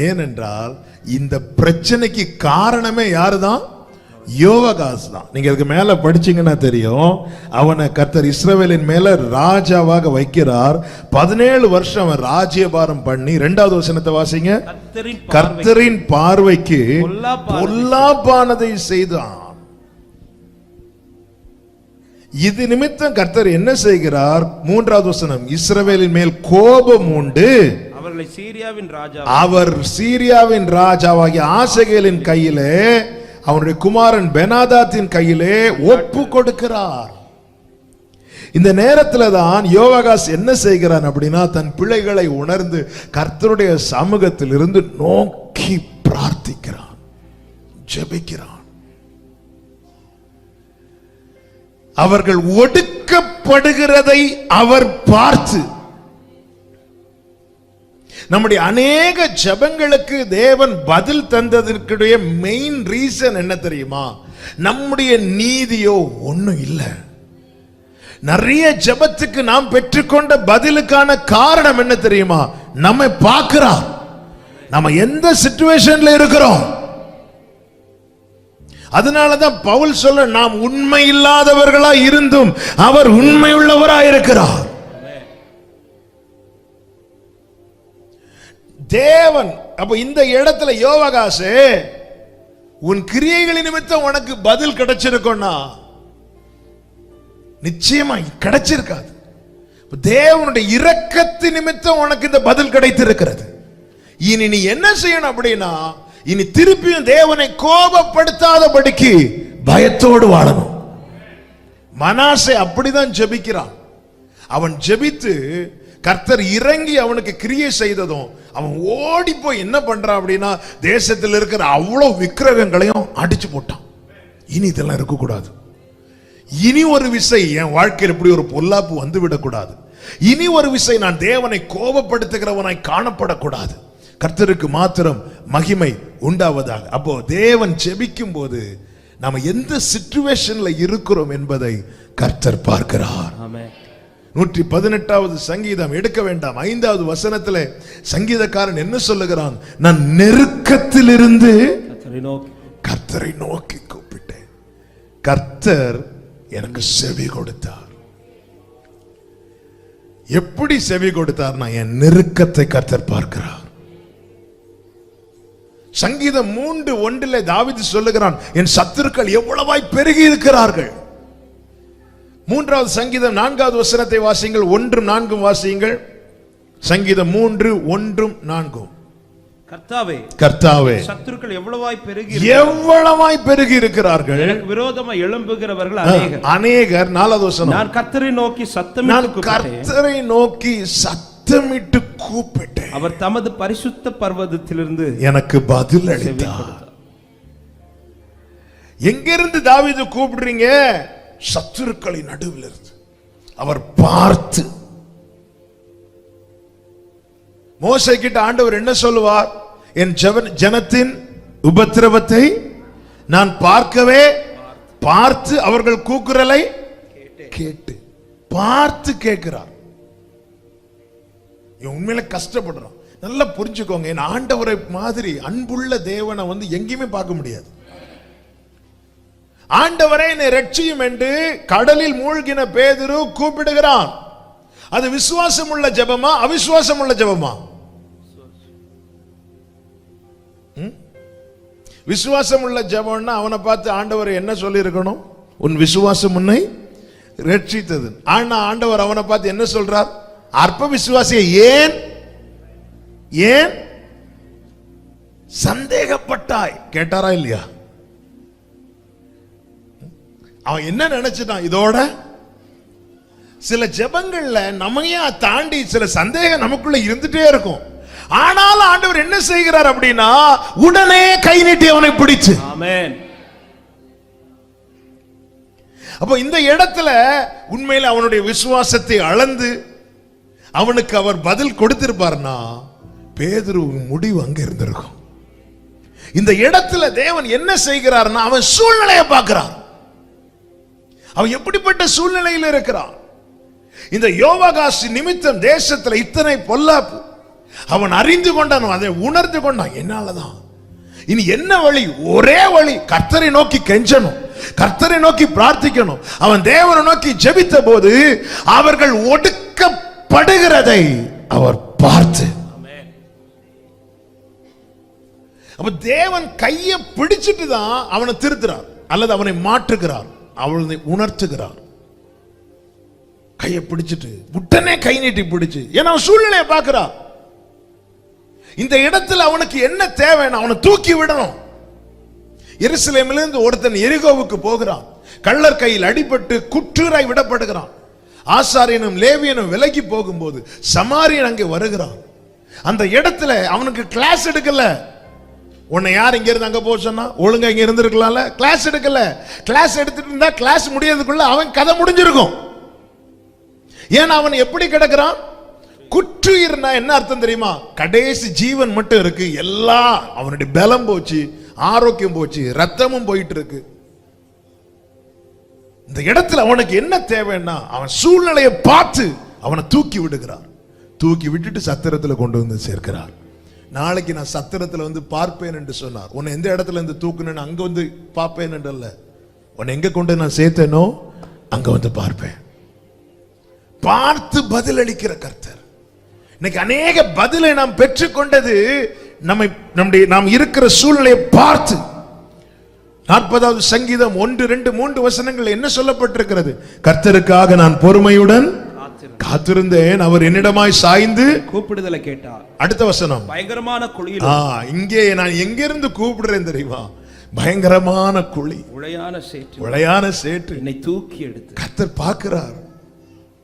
ஏனென்றால் இந்த பிரச்சனைக்கு காரணமே யாருதான்? யோவாகாஸ் தான். நீங்க இதுக்கு மேல படிச்சீங்கன்னா தெரியும். அவனை கர்த்தர் இஸ்ரவேலின் மேல ராஜாவாக வைக்கிறார். 17 வருஷம் அவன் ராஜ்யபாரம் பண்ணி. 2வது வசனத்தை வாசிங்க. கர்த்தரின் பார்வைக்கு பொல்லாப்பானதை செய்தான். இது நிமித்தம் கர்த்தர் என்ன செய்கிறார்? 3வது வசனம், இஸ்ரவேலின் மேல் கோபம் உண்டு, அவர்களை சீரியாவின் ராஜா அவர் சீரியாவின் ராஜாவாகிய ஆசகேலின் கையிலே அவனுடைய குமாரன் பெனாதாத்தின் கையிலே ஒப்பு கொடுக்கிறார். இந்த நேரத்துல தான் யோவாகாஸ் என்ன செய்கிறான் அப்படின்னா, தன் பிள்ளைகளை உணர்ந்து கர்த்தருடைய சமூகத்தில் இருந்து நோக்கி பிரார்த்திக்கிறான், ஜெபிக்கிறான். அவர்கள் ஒடுக்கப்படுகிறதை அவர் பார்த்து, நம்முடைய அநேக ஜெபங்களுக்கு தேவன் பதில் தந்ததற்குடைய மெயின் ரீசன் என்ன தெரியுமா? நம்முடைய நீதியோ ஒண்ணும் இல்லை. நிறைய ஜெபத்துக்கு நாம் பெற்றுக்கொண்ட பதிலுக்கான காரணம் என்ன தெரியுமா? நம்மை பார்க்கிறார், நம்ம எந்த சிச்சுவேஷன்ல இருக்கிறோம். அதனாலதான் பவுல் சொல்ல, நாம் உண்மை இல்லாதவர்களா இருந்தும் அவர் உண்மை உள்ளவராய் இருக்கிறார். தேவன் அப்ப இந்த இடத்துல யோவாகாசே, உன் கிரியைகளின் நிமித்தம் உனக்கு பதில் கிடைச்சிருக்கும்னா நிச்சயமா கிடைச்சிருக்காது. தேவனுடைய இரக்கத்தின் நிமித்தம் உனக்கு இந்த பதில் கிடைத்திருக்கிறது. இனி நீ என்ன செய்யணும் அப்படின்னா, இனி திருப்பியும் தேவனை கோபப்படுத்தாதபடிக்கு பயத்தோடு வாழணும். மனாசே அப்படிதான் ஜெபிக்கிறான். அவன் ஜெபித்து கர்த்தர் இறங்கி அவனுக்கு கிரியை செய்ததும் அவன் ஓடி போய் என்ன பண்றான் அப்படின்னா, தேசத்தில் இருக்கிற அவ்வளவு விக்கிரகங்களையும் அடிச்சு போட்டான். இனி இதெல்லாம் இருக்கக்கூடாது. இனி ஒரு விசை என் வாழ்க்கையில் இப்படி ஒரு பொல்லாப்பு வந்து விடக்கூடாது. இனி ஒரு விசை நான் தேவனை கோபப்படுத்துகிறவனாய் காணப்படக்கூடாது. கர்த்தருக்கு மாத்திரம் மகிமை உண்டாவதாக. அப்போ தேவன் ஜெபிக்கும் போது நாம எந்த சிச்சுவேஷன்ல இருக்கிறோம் என்பதை கர்த்தர் பார்க்கிறார். 118வது சங்கீதம் எடுக்க வேண்டாம், 5வது வசனத்துல சங்கீதக்காரன் என்ன சொல்லுகிறான்? நான் நெருக்கத்திலிருந்து கர்த்தரை நோக்கி கூப்பிட்டேன், கர்த்தர் எனக்கு செவி கொடுத்தார். எப்படி செவி கொடுத்தார்னா, என் நெருக்கத்தை கர்த்தர் பார்க்கிறார். சங்கீதம் 3:1 தாவீது சொல்லுகிறான், என் சத்துருக்கள் எவ்வளவாய் பெருகி இருக்கிறார்கள். 3வது சங்கீதம் 4வது வசனத்தை வாசியுங்கள், 1-4 வாசியுங்கள். சங்கீதம் 3:1-4. கர்த்தாவே, கர்த்தாவே, சத்துருக்கள் எவ்வளவாய் பெருகி இருக்கிறார்கள், எனக்கு விரோதமாய் எழும்புகிறவர்கள் அநேகர். 4வது வசனம், நான் கர்த்தரை நோக்கி சத்தமிட்டு கூப்பிட்டேன், அவர் தமது பரிசுத்த பர்வதத்திலிருந்து எனக்கு பதில் அளித்தார். எங்கிருந்து தாவீது கூப்பிடுறீங்க? சத்துருக்களின் நடுவில் இருந்து அவர் பார்த்து. மோசே கிட்ட ஆண்டவர் என்ன சொல்லுவார்? என் ஜனத்தின் உபத்திரவத்தை நான் பார்த்து அவர்கள் கூக்குரலை கேட்டு பார்த்து கேட்கிறார். உண்மையில கஷ்டப்படுறோம். நல்லா புரிஞ்சுக்கோங்க, என் ஆண்டவரை மாதிரி அன்புள்ள தேவனை எங்கேயுமே பார்க்க முடியாது. ஆண்டவரை என்னை ரட்சியும் என்று கடலில் மூழ்கின பேதுரு கூப்பிடுகிறான். அது விசுவாசம் உள்ள ஜெபமா, அவிசுவாசம் உள்ள ஜெபமா? விசுவாசம் உள்ள ஜெபம்னா அவனை பார்த்து ஆண்டவர் என்ன சொல்லி இருக்கணும்? உன் விசுவாசம் உன்னை ரட்சித்தது. ஆனா ஆண்டவர் அவனை பார்த்து என்ன சொல்றார்? அற்ப விசுவாசியை ஏன் சந்தேகப்பட்டாய் கேட்டாரா இல்லையா? அவன் என்ன நினைச்சிட்டான்? இதோட சில ஜெபங்கள்ல நம்மையா தாண்டி சில சந்தேகம் நமக்குள்ள இருந்துட்டே இருக்கும். ஆனாலும் ஆண்டவர் என்ன செய்கிறார் அப்படின்னா, உடனே கை நீட்டி அவனை பிடிச்சு. ஆமென். அப்போ இந்த இடத்துல உண்மையில அவனுடைய விசுவாசத்தை அளந்து அவனுக்கு அவர் பதில் கொடுத்திருப்பார்னா, பேதுரு முடிவு அங்க இருந்திருக்கும். இந்த இடத்துல தேவன் என்ன செய்கிறார்னா, அவன் சூழ்நிலையை பார்க்கிறான். அவன் எப்படிப்பட்ட சூழ்நிலையில் இருக்கிறான்? இந்த யோவாகாஸ் நிமித்தம் தேசத்துல இத்தனை பொல்லாப்பு அவன் அறிந்து கொண்டான், அதை உணர்ந்து கொண்டான். என்னாலதான் இனி என்ன வழி? ஒரே வழி, கர்த்தரை நோக்கி கெஞ்சணும், கர்த்தரை நோக்கி பிரார்த்திக்கணும். அவன் தேவனை நோக்கி ஜெபித்த போது அவர்கள் ஒடுக்கப்படுகிறதை அவர் பார்த்து, அப்ப தேவன் கையை பிடிச்சிட்டு தான் அவனை திருத்துறார் அல்லது அவனை மாற்றுகிறார், அவனை உணர்த்துகிறார். கையை பிடிச்சிட்டு உடனே கை நீட்டி பிடிச்சு, ஏன்னா அவன் சூழ்நிலையை பார்க்கிறா. இந்த இடத்துல அவனுக்கு என்ன தேவைன்னு அவனை தூக்கி விடணும். எருசலேமிலிருந்து ஒருத்தன் எரிகோவுக்கு போகிறான், கள்ளர் கையில் அடிபட்டு குற்றூராய் விடப்படுகிறான். ஆசாரியனும் லேவியனும் விலகி போகும்போது சமாரியன் அங்கே வருகிறான். அந்த இடத்துல அவனுக்கு கிளாஸ் எடுக்கல. உன்னை யார் இங்க இருந்து அங்க போக சொன்னா? ஒழுங்கா இங்க இருந்திருக்கலாம்ல. கிளாஸ் எடுக்கல. கிளாஸ் எடுத்துட்டு இருந்தா கிளாஸ் முடியறதுக்குள்ள அவன் கதை முடிஞ்சிருக்கும். ஏன்னா அவன் எப்படி கிடக்கிறான்? குற்றுயிர்னா என்ன அர்த்தம் தெரியுமா? கடைசி ஜீவன் மட்டும் இருக்கு, எல்லாம் அவனுடைய பலம் போச்சு, ஆரோக்கியம் போச்சு, ரத்தமும் போயிட்டு இருக்கு. இந்த இடத்துல அவனுக்கு என்ன தேவைன்னா அவன் சூழ்நிலையை பார்த்து அவனை தூக்கி விடுகிறார். தூக்கி விட்டுட்டு சத்திரத்தில் கொண்டு வந்து சேர்க்கிறார். நாளைக்கு நான் சத்திரத்தில் வந்து பார்ப்பேன் என்று சொன்னார். உன்னை எந்த இடத்துல இருந்து தூக்குனேன்னு அங்க வந்து பார்ப்பேன் என்று அல்ல, உன்னை எங்க கொண்டு நான் சேர்த்தேனோ அங்க வந்து பார்ப்பேன். பார்த்து பதில் அளிக்கிற கர்த்தர். இன்னைக்கு அநேக பதிலை நாம் பெற்றுக்கொண்டது நாம் இருக்கிற சூழ்நிலையை பார்த்து. 40வது சங்கீதம் 1, 2, 3 வசனங்கள் என்ன சொல்லப்பட்டிருக்கிறது? கர்த்தருக்காக நான் பொறுமையுடன் காத்திருந்தேன், அவர் என்னிடமாய் சாய்ந்து கூப்பிடுதலை கேட்டார். அடுத்த வசனம், பயங்கரமான குழியில். இங்கே நான் எங்கிருந்து கூப்பிடுறேன் தெரியுமா? பயங்கரமான குழி, உளையான சேற்று என்னை தூக்கி எடுத்து. கர்த்தர் பார்க்கிறார்,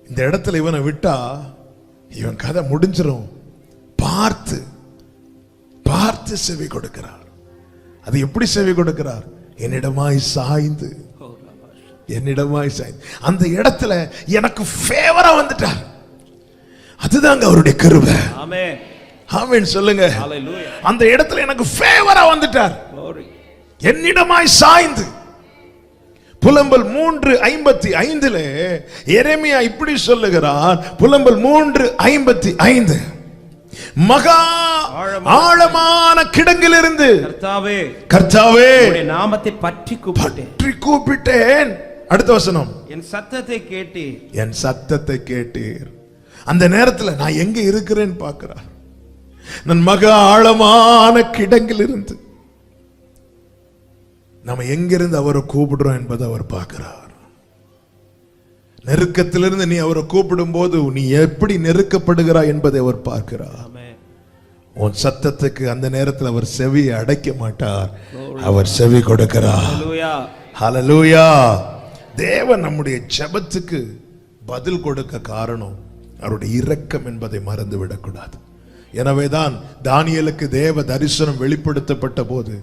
இந்த இடத்துல இவனை விட்டா இவன் கதை முடிஞ்சிரும். பார்த்து பார்த்து செவி கொடுக்கிறார். அது எப்படி செவி கொடுக்கிறார்? என்னிடமாய் சாய்ந்து, என்னிடமாய் சாய்ந்து. அந்த இடத்துல எனக்கு ஃபேவரா வந்துட்டார். அதுதாங்க அவருடைய கிருபை. ஆமென், ஆமென் சொல்லுங்க. ஹalleluya. அந்த இடத்துல எனக்கு ஃபேவரா வந்துட்டார், என்னிடமாய் சாய்ந்து. புலம்பல் 3:55 எரேமியா இப்படி சொல்லுகிறார். புலம்பல் 3:55, மகா ஆழமான கிடங்கிலிருந்து கர்த்தாவே உம்முடைய நாமத்தை பற்றி கூப்பிட்டேன். அடுத்த வசனம், என் சத்தத்தை கேட்டீர், என் சத்தத்தை கேட்டீர். அந்த நேரத்தில் நான் எங்க இருக்கிறேன்னு பார்க்கிறார். நான் மகா ஆழமான கிடங்கிலிருந்து, நம்ம எங்கிருந்து அவரை கூப்பிடுறோம் என்பதை அவர் பார்க்கிறார். நெருக்கத்திலிருந்து நீ அவரை கூப்பிடும் போது நீ எப்படி நெருக்கப்படுகிறாய் என்பதை அவர் பார்க்கிறார். உன் சத்தத்துக்கு அந்த நேரத்தில் அவர் செவியை அடைக்க மாட்டார், அவர் செவி கொடுக்கிறார். ஹல்லேலூயா. தேவன் நம்முடைய ஜெபத்துக்கு பதில் கொடுக்க காரணம் அவருடைய இரக்கம் என்பதை மறந்து விடக்கூடாது. எனவேதான் தானியேலுக்கு தேவ தரிசனம் வெளிப்படுத்தப்பட்ட போது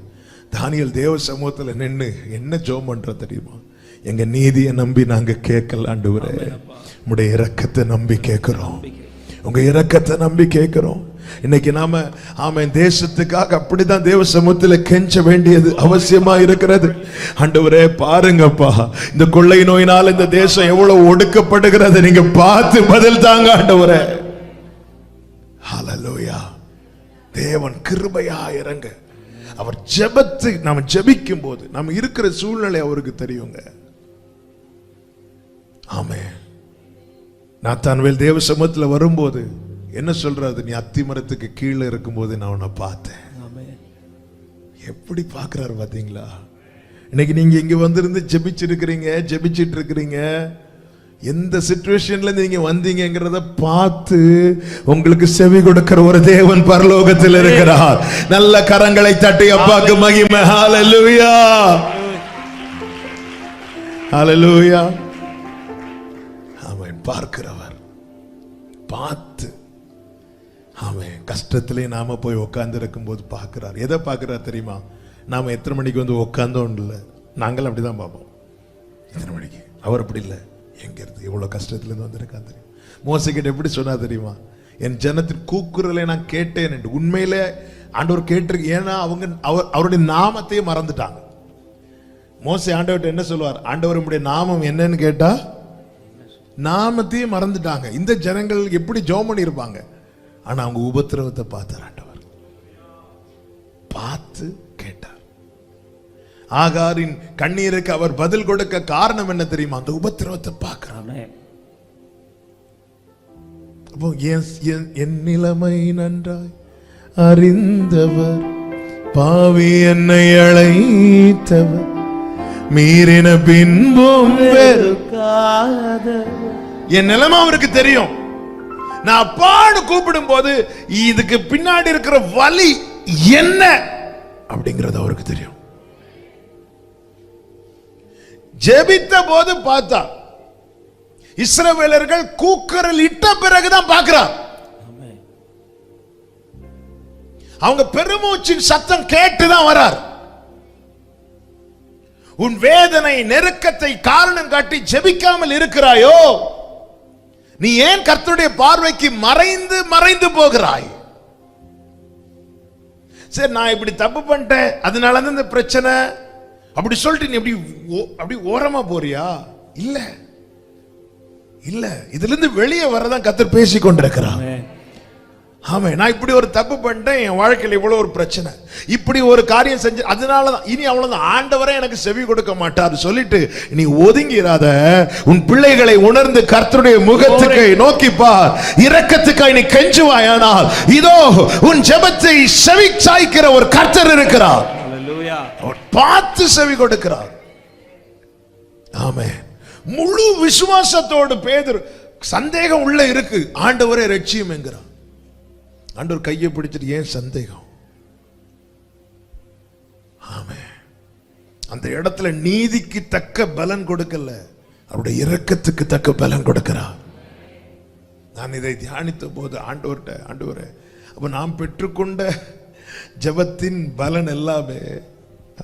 தானியேல் தேவ சமூகத்தில் நின்று என்ன ஜெபம் பண்ற தெரியுமா? எங்க நீதியை நம்பி நாங்க கேட்கல ஆண்டவரே, உம்முடைய இரக்கத்தை நம்பி கேட்கிறோம், உங்க இரக்கத்தை நம்பி கேட்கிறோம். இன்னைக்கு நாம ஆமென் தேசத்துக்காக அப்படிதான் தேவ சமூகத்தில் கெஞ்ச வேண்டியது அவசியமா இருக்கிறது. ஆண்டவரே பாருங்கப்பா, இந்த கொள்ளை நோயினால் இந்த தேசம் எவ்வளவு ஒடுக்கப்படுகிறது, நீங்க பார்த்து பதில் தாங்க ஆண்டவரே. ஹல்லேலூயா. தேவன் கிருபையா இறங்க. அவர் ஜெபத்தை நாம ஜெபிக்கும் போது நம்ம இருக்கிற சூழ்நிலை அவருக்கு தெரியுங்க. ஆமென். நாத்தான்வேல் தேவ சமூகத்தில் வரும்போது என்ன சொல்றாரு? நீ அத்தி மரத்துக்கு கீழே இருக்கும்போது நான் உன்னை பார்த்தேன். எப்படி பார்க்கிறாரு பாத்தீங்களா? இன்னைக்கு நீங்க இங்க வந்திருந்து ஜெபிச்சிட்டு இருக்கிறீங்க. எந்த சிச்சுவேஷன்ல நீங்க வந்தீங்கிறத பார்த்து உங்களுக்கு செவி கொடுக்கிற ஒரு தேவன் பரலோகத்தில் இருக்கிறார். நல்ல கரங்களை தட்டி அப்பாக்கு மகிமை. ஹல்லேலூயா, ஹல்லேலூயா. அவன் பார்க்கிறவர், பார்த்து அவன் கஷ்டத்திலே நாம போய் உட்கார்ந்து இருக்கும் போது பார்க்கிறார். எதை பார்க்கிறார் தெரியுமா? நாம எத்தனை மணிக்கு வந்து உட்கார்ந்தோம் இல்லை, நாங்கள் அப்படிதான் பார்ப்போம். எத்தனை மணிக்கு? அவர் அப்படி இல்லை, எங்க இருந்து எவ்வளவு கஷ்டத்துல இருந்து வந்திருக்கான் தெரியும். மோசே கிட்ட எப்படி சொன்னா தெரியுமா? என் ஜனத்தின் கூக்குரலை நான் கேட்டேன் என்று. உண்மையிலே ஆண்டவர் கேட்டிருக்கு. ஏன்னா அவங்க அவருடைய நாமத்தையே மறந்துட்டாங்க. மோசே ஆண்டவர்கிட்ட என்ன சொல்லுவார்? ஆண்டவர் உம்முடைய நாமம் என்னன்னு கேட்டா நாமத்தையே மறந்துட்டாங்க. இந்த ஜனங்கள் எப்படி ஜெபம் பண்ணி இருப்பாங்க? ஆனா அவங்க உபத்திரவத்தை பார்த்தார் ஆண்டவர், பார்த்து கேட்டார். ஆகாரின் கண்ணீருக்கு அவர் பதில் கொடுக்க காரணம் என்ன தெரியுமா? அந்த உபத்திரவத்தை பார்க்கிறானே. அப்போ என் நிலைமை நன்றாய் அறிந்தவர், பாவி என்னை அழைத்தவர், மீறின பின்பும் வெறுக்காதவர், என் நிலைமை அவருக்கு தெரியும். நான் அப்பான்னு கூப்பிடும் போது இதுக்கு பின்னாடி இருக்கிற வலி என்ன அப்படிங்கிறது அவருக்கு தெரியும். ஜெபித்த போது பார்த்தா இஸ்ரவேலர்கள் கூக்குரல் இட்ட பிறகுதான் பார்க்கிறார். அவங்க பெருமூச்சின் சத்தம் கேட்டுதான் வரார். உன் வேதனை நெருக்கத்தை காரணம் காட்டி ஜெபிக்காமல் இருக்கிறாயோ, நீ ஏன் கர்த்தருடைய பார்வைக்கு மறைந்து மறைந்து போகிறாய்? சரி, நான் இப்படி தப்பு பண்ணிட்டேன், அதனால தான் இந்த பிரச்சனை அப்படி சொல்லிட்டு நீ அப்படி ஓரமா போறியா? இல்ல இல்ல, இதுல இருந்து வெளியே வரதான் கர்த்தர் பேசி கொண்டிருக்கிறார். ஆமா, நான் இப்படி ஒரு தப்பு பண்ணிட்டேன், என் வாழ்க்கையில் இவ்வளவு ஒரு பிரச்சனை, இப்படி ஒரு காரியம் செஞ்சு, அதனாலதான் இனி அவ்வளவுதான், ஆண்டவரே எனக்கு செவி கொடுக்க மாட்டார் சொல்லிட்டு நீ ஒதுங்கிறாத. உன் பிள்ளைகளை உணர்ந்து கர்த்தருடைய முகத்துக்கு நோக்கி பார். இரக்கத்துக்காய் நீ கெஞ்சுவாயானால் இதோ உன் ஜெபத்தை செவி சாய்க்கிற ஒரு கர்த்தர் இருக்கிறார். அவர் பார்த்து செவி கொடுக்கிறார். ஆமென். முழு விசுவாசத்தோடு பேதுரு, சந்தேகம் உள்ள இருக்கு, ஆண்டவரே ரட்சியும் என்கிறார். ஆண்டவர் கையை பிடிச்சிட்டு ஏன் சந்தேகம்? ஆமென். அந்த இடத்துல நீதிக்கு தக்க பலன் கொடுக்கல, அவருடைய இரக்கத்துக்கு தக்க பலன் கொடுக்கிறார். நான் இதை தியானித்த போது ஆண்டவரே, அப்ப நாம் பெற்றுக்கொண்ட ஜெபத்தின் பலன் எல்லாமே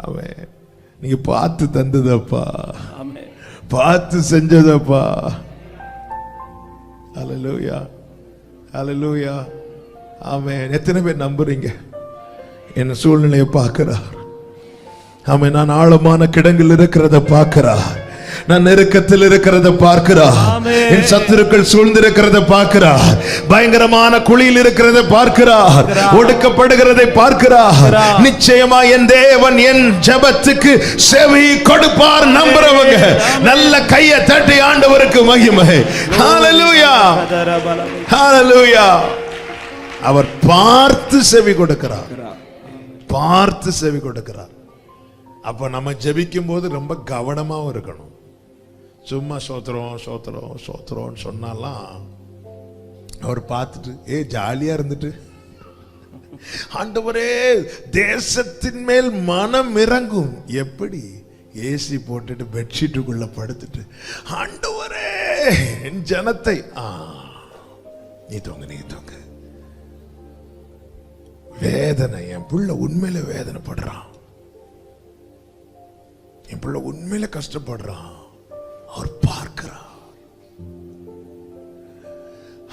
ஆமென் நீங்க பார்த்து தந்ததப்பா, பார்த்து செஞ்சதப்பா. ஹல்லேலூயா, ஹல்லேலூயா. ஆமென். எத்தனை பேர் நம்புறீங்க? என்ன சூழ்நிலையை பார்க்கிறார். ஆமென். நான் ஆழமான கிடங்கில் இருக்கிறத பார்க்கிறார், நான் நெருக்கத்தில் இருக்கிறத பார்க்கிறார், என் சத்துருக்கள் சூழ்ந்திருக்கிறத பார்க்கிறார், பயங்கரமான குழியில் இருக்கிறத பார்க்கிறார், ஒடுக்கப்படுகிறதை பார்க்கிறார். நிச்சயமா என் தேவன் என் ஜெபத்துக்கு செவி கொடுப்பார். நம்புறவங்க நல்ல கையை தட்டி ஆண்டவருக்கு மகிமை. ஹல்லேலூயா, ஹல்லேலூயா. அவர் பார்த்து செவி கொடுக்கிறார், பார்த்து செவி கொடுக்கிறார். அப்ப நம்ம ஜெபிக்கும் போது ரொம்ப கவனமாவும் இருக்கணும். சும்மா சோத்திரம் சோத்திரம் சோத்திரம் சொன்னாலாம் அவர் பார்த்துட்டு ஜாலியா இருந்துட்டு, ஆண்டவரே தேசத்தின் மேல் மனம் இறங்கும். எப்படி? ஏசி போட்டுட்டு பெட்ஷீட்டுக்குள்ள படுத்துட்டு, ஆண்டவரே என் ஜனத்தை நீ தூங்க, நீ தூங்க. வேதனை, என் புள்ள உண்மையில வேதனைப்படுறான், என் புள்ள உண்மையில கஷ்டப்படுறான். அவர் பார்க்கிறார்.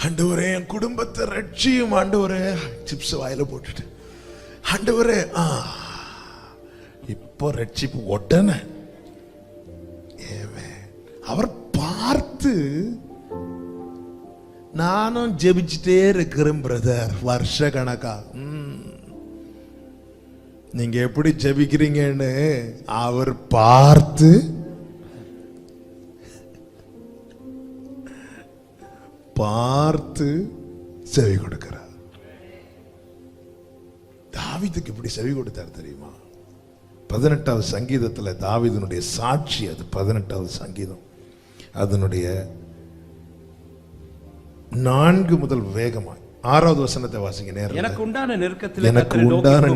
ஆண்டவரே என் குடும்பத்தை ரட்சியும். ஆண்டவரே, சிப்ஸ் வாயில போட்டுட்டு, ஆண்டவரே இப்போ ரட்சிப்பு உடனே. அவர் பார்த்து, நானும் ஜெபிச்சுட்டே இருக்கிறேன் பிரதர் வருஷ கணக்கா. நீங்க எப்படி ஜெபிக்கிறீங்கன்னு அவர் பார்த்து செவி கொடுக்கிறார். தாவீதுக்கு இப்படி செவி கொடுத்தார் தெரியுமா? 18வது சங்கீதத்துல தாவீதுனுடைய சாட்சி அது. 18வது சங்கீதம் அதனுடைய 4 முதல் வேகமாய் 6வது வசனத்தை வாசிங்க. நேரம். எனக்கு உண்டான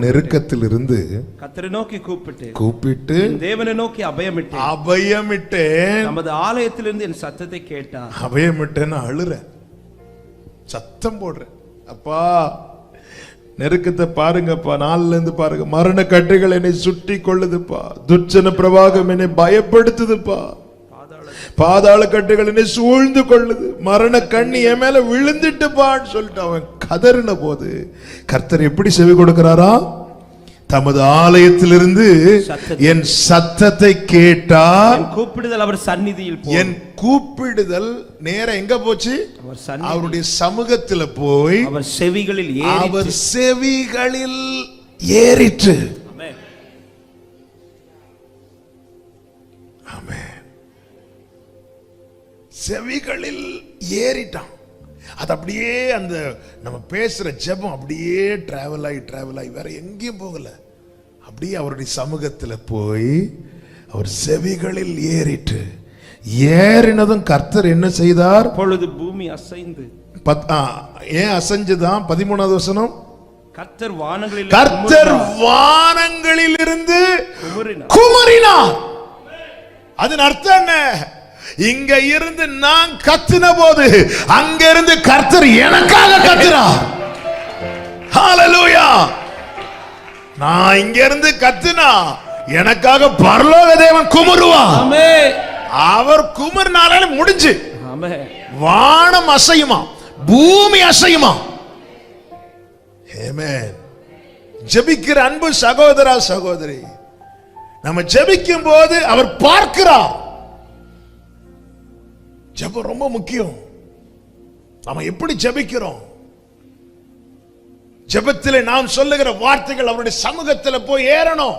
நெருக்கத்தில் இருந்து கர்த்தரை நோக்கி கூப்பிட்டு தேவனை நோக்கி அபயமிட்டேன். நமது ஆலயத்திலிருந்து என் சத்தத்தை கேட்டார். அபயமிட்டேன்னு அழுறேன், சத்தம் போடுறேன். அப்பா நெருக்கத்தை பாருங்கப்பா, 4ல இருந்து பாருங்க. மரண கட்டுகள் என்னை சுட்டி கொள்ளுதுப்பா, துர்ச்சன பிரவாகம் என்னை பயப்படுத்துதுப்பா, பாதாள கட்டுகள் என்னை சூழ்ந்து கொள்ளுது, மரண கண்ணி என் மேல விழுந்துட்டுப்பான்னு சொல்லிட்டு அவன் கதறின போது கர்த்தர் எப்படி செவி கொடுக்கிறாரா? தமது ஆலயத்திலிருந்து என் சத்தத்தை கேட்டார். கூப்பிடுதல் அவர் சந்நிதியில், என் கூப்பிடுதல் நேரம் எங்க போச்சு? அவருடைய சமூகத்தில் போய் அவர் செவிகளில் ஏறிற்று. செவிகளில் ஏறிட்டான். அது அப்படியே அந்த நம்ம பேசுற ஜெபம் அப்படியே டிராவல் ஆகி வேற எங்கேயும் போகல. அப்படியே அவருடைய சமூகத்தில் போய் அவர் செவிகளில் ஏறிட்டு ஏறினதும் கர்த்தர் என்ன செய்தார்? அப்பொழுது பூமி அசைந்து. ஏன் அசைஞ்சுதான்? 13வது வசனம், கர்த்தர் வானங்களிலிருந்து குமரினார். அதன் அர்த்தம் என்ன? இங்க இருந்து நான் கத்தின போது அங்க இருந்து கர்த்தர் எனக்காக கத்துறார். ஹalleluya. நான் இங்க இருந்து கத்தினா எனக்காக பரலோக தேவன் குமருவார். ஆமென். அவர் குமர்னால முடிஞ்சு. ஆமென். வானம் அசையுமா, பூமி அசையுமா. ஆமென். ஜெபிக்கிற அன்பு சகோதரா சகோதரி, நம்ம ஜெபிக்கும் போது அவர் பார்க்கிறார். ஜெபம் ரொம்ப முக்கியம். நாம எப்படி ஜெபிக்கிறோம்? ஜெபத்திலே நாம் சொல்லுகிற வார்த்தைகள் அவருடைய சமூகத்தில் போய் ஏறணும்.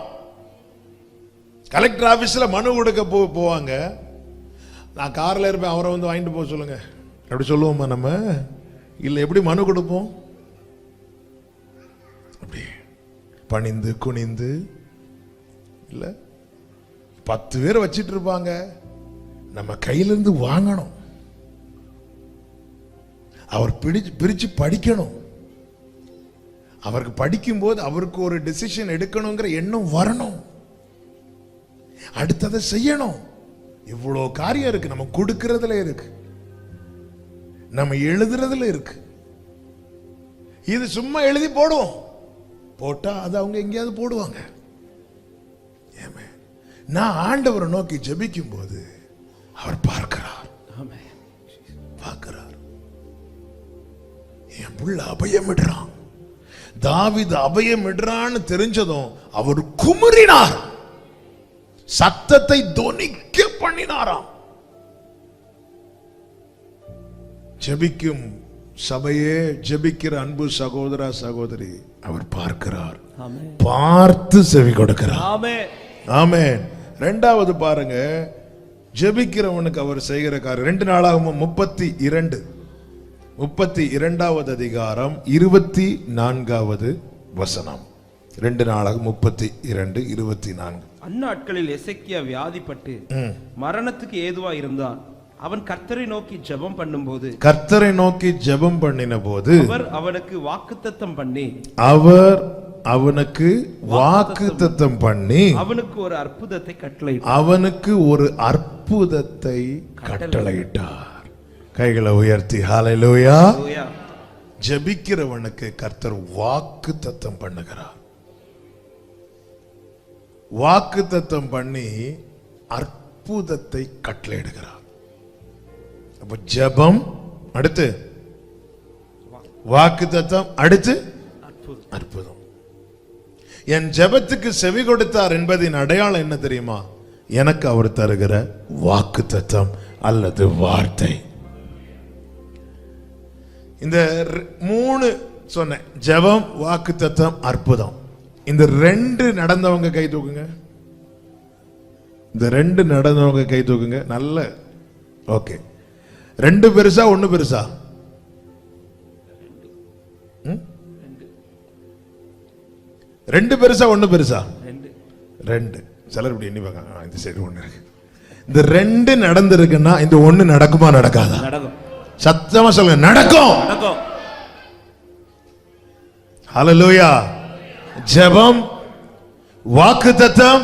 கலெக்டர் ஆபீஸ்ல மனு கொடுக்க போவாங்க. நான் கார்ல இருப்பேன், அவரை வந்து வாங்கிட்டு போக சொல்லுங்க அப்படி சொல்லுவோமா நம்ம? இல்ல, எப்படி மனு கொடுப்போம்? அப்படி பணிந்து குனிந்து. இல்ல, 10 பேர் வச்சிட்டு இருப்பாங்க, நம்ம கையிலிருந்து வாங்கணும். அவர் பிரிச்சு படிக்கணும். அவருக்கு படிக்கும் போது அவருக்கு ஒரு டிசிஷன் எடுக்கணுங்கிற எண்ணம் வரணும். அடுத்ததை செய்யணும். இவ்வளவு காரியம் இருக்கு. நம்ம கொடுக்கிறதுல இருக்கு, நம்ம எழுதுறதுல இருக்கு. இது சும்மா எழுதி போடுவோம், போட்டா அது அவங்க எங்கேயாவது போடுவாங்க. நான் ஆண்டவரை நோக்கி ஜெபிக்கும் போது அவர் பார்க்கிறார். பார்க்கிறார். என் புள்ள அபயமிடுறான். தாவீது அபயமிடுறான்னு தெரிஞ்சதும் அவர் குமுறினார், சத்தத்தை தொனிக்க பண்ணினாராம். ஜெபிக்கும் சபையே, ஜெபிக்கிற அன்பு சகோதரா சகோதரி, அவர் பார்க்கிறார். பார்த்து செவி கொடுக்கிறார். ஆமென். 2வது பாருங்க, ஜெபிக்கிறவனுக்கு அவர் செய்கிற காரியம். 2 நாளாகமம் 32வது அதிகாரம் 24வது வசனம். 2 நாளாகமம் 32:24. அந்நாட்களில் எசேக்கியா வியாதிப்பட்டு மரணத்துக்கு ஏதுவா இருந்தான். அவன் கர்த்தரை நோக்கி ஜெபம் பண்ணும்போது, கர்த்தரை நோக்கி ஜெபம் பண்ணின போது அவர் அவனுக்கு வாக்குத்தத்தம் பண்ணி, அவனுக்கு வாக்குத்தத்தம் பண்ணி அவனுக்கு ஒரு அற்புதத்தை கட்டளையிட்டார். அவனுக்கு ஒரு அற்புதத்தை கட்டளையிட்டார். கைகளை உயர்த்தி ஹல்லேலூயா. ஜெபிக்கிறவனுக்கு கர்த்தர் வாக்குத்தத்தம் பண்ணுகிறார். வாக்குத்தத்தம் பண்ணி அற்புதத்தை கட்டளையிடுகிறார். அப்ப ஜெபம் அடுத்து, வாக்குத்தத்தம் அடுத்து, அற்புதம். என் ஜெபத்துக்கு செவி கொடுத்தார் என்பதின் அடையாளம் என்ன தெரியுமா? எனக்கு அவர் தருகிற வாக்குத்தத்தம் அல்லது வார்த்தை. இந்த 3 சொன்னேன், ஜெபம், வாக்குத்தத்தம், அற்புதம். இந்த 2 நடந்தவங்க கை தூக்குங்க. இந்த 2 நடந்தவங்க கை தூக்குங்க. நல்ல ஓகே. 2 பெருசா 1 பெருசா? 2 பெருசா 1 பெருசா? 2. சிலர் இப்படி எண்ணி பார்க்க, இந்த சைடு 1 இருக்கு. இந்த 2 நடந்திருக்குன்னா இந்த 1 நடக்குமா நடக்காதா? நடக்கும். சத்தமா சொல்லுங்க, நடக்கும். ஹல்லேலூயா. ஜெபம், வாக்குத்தத்தம்,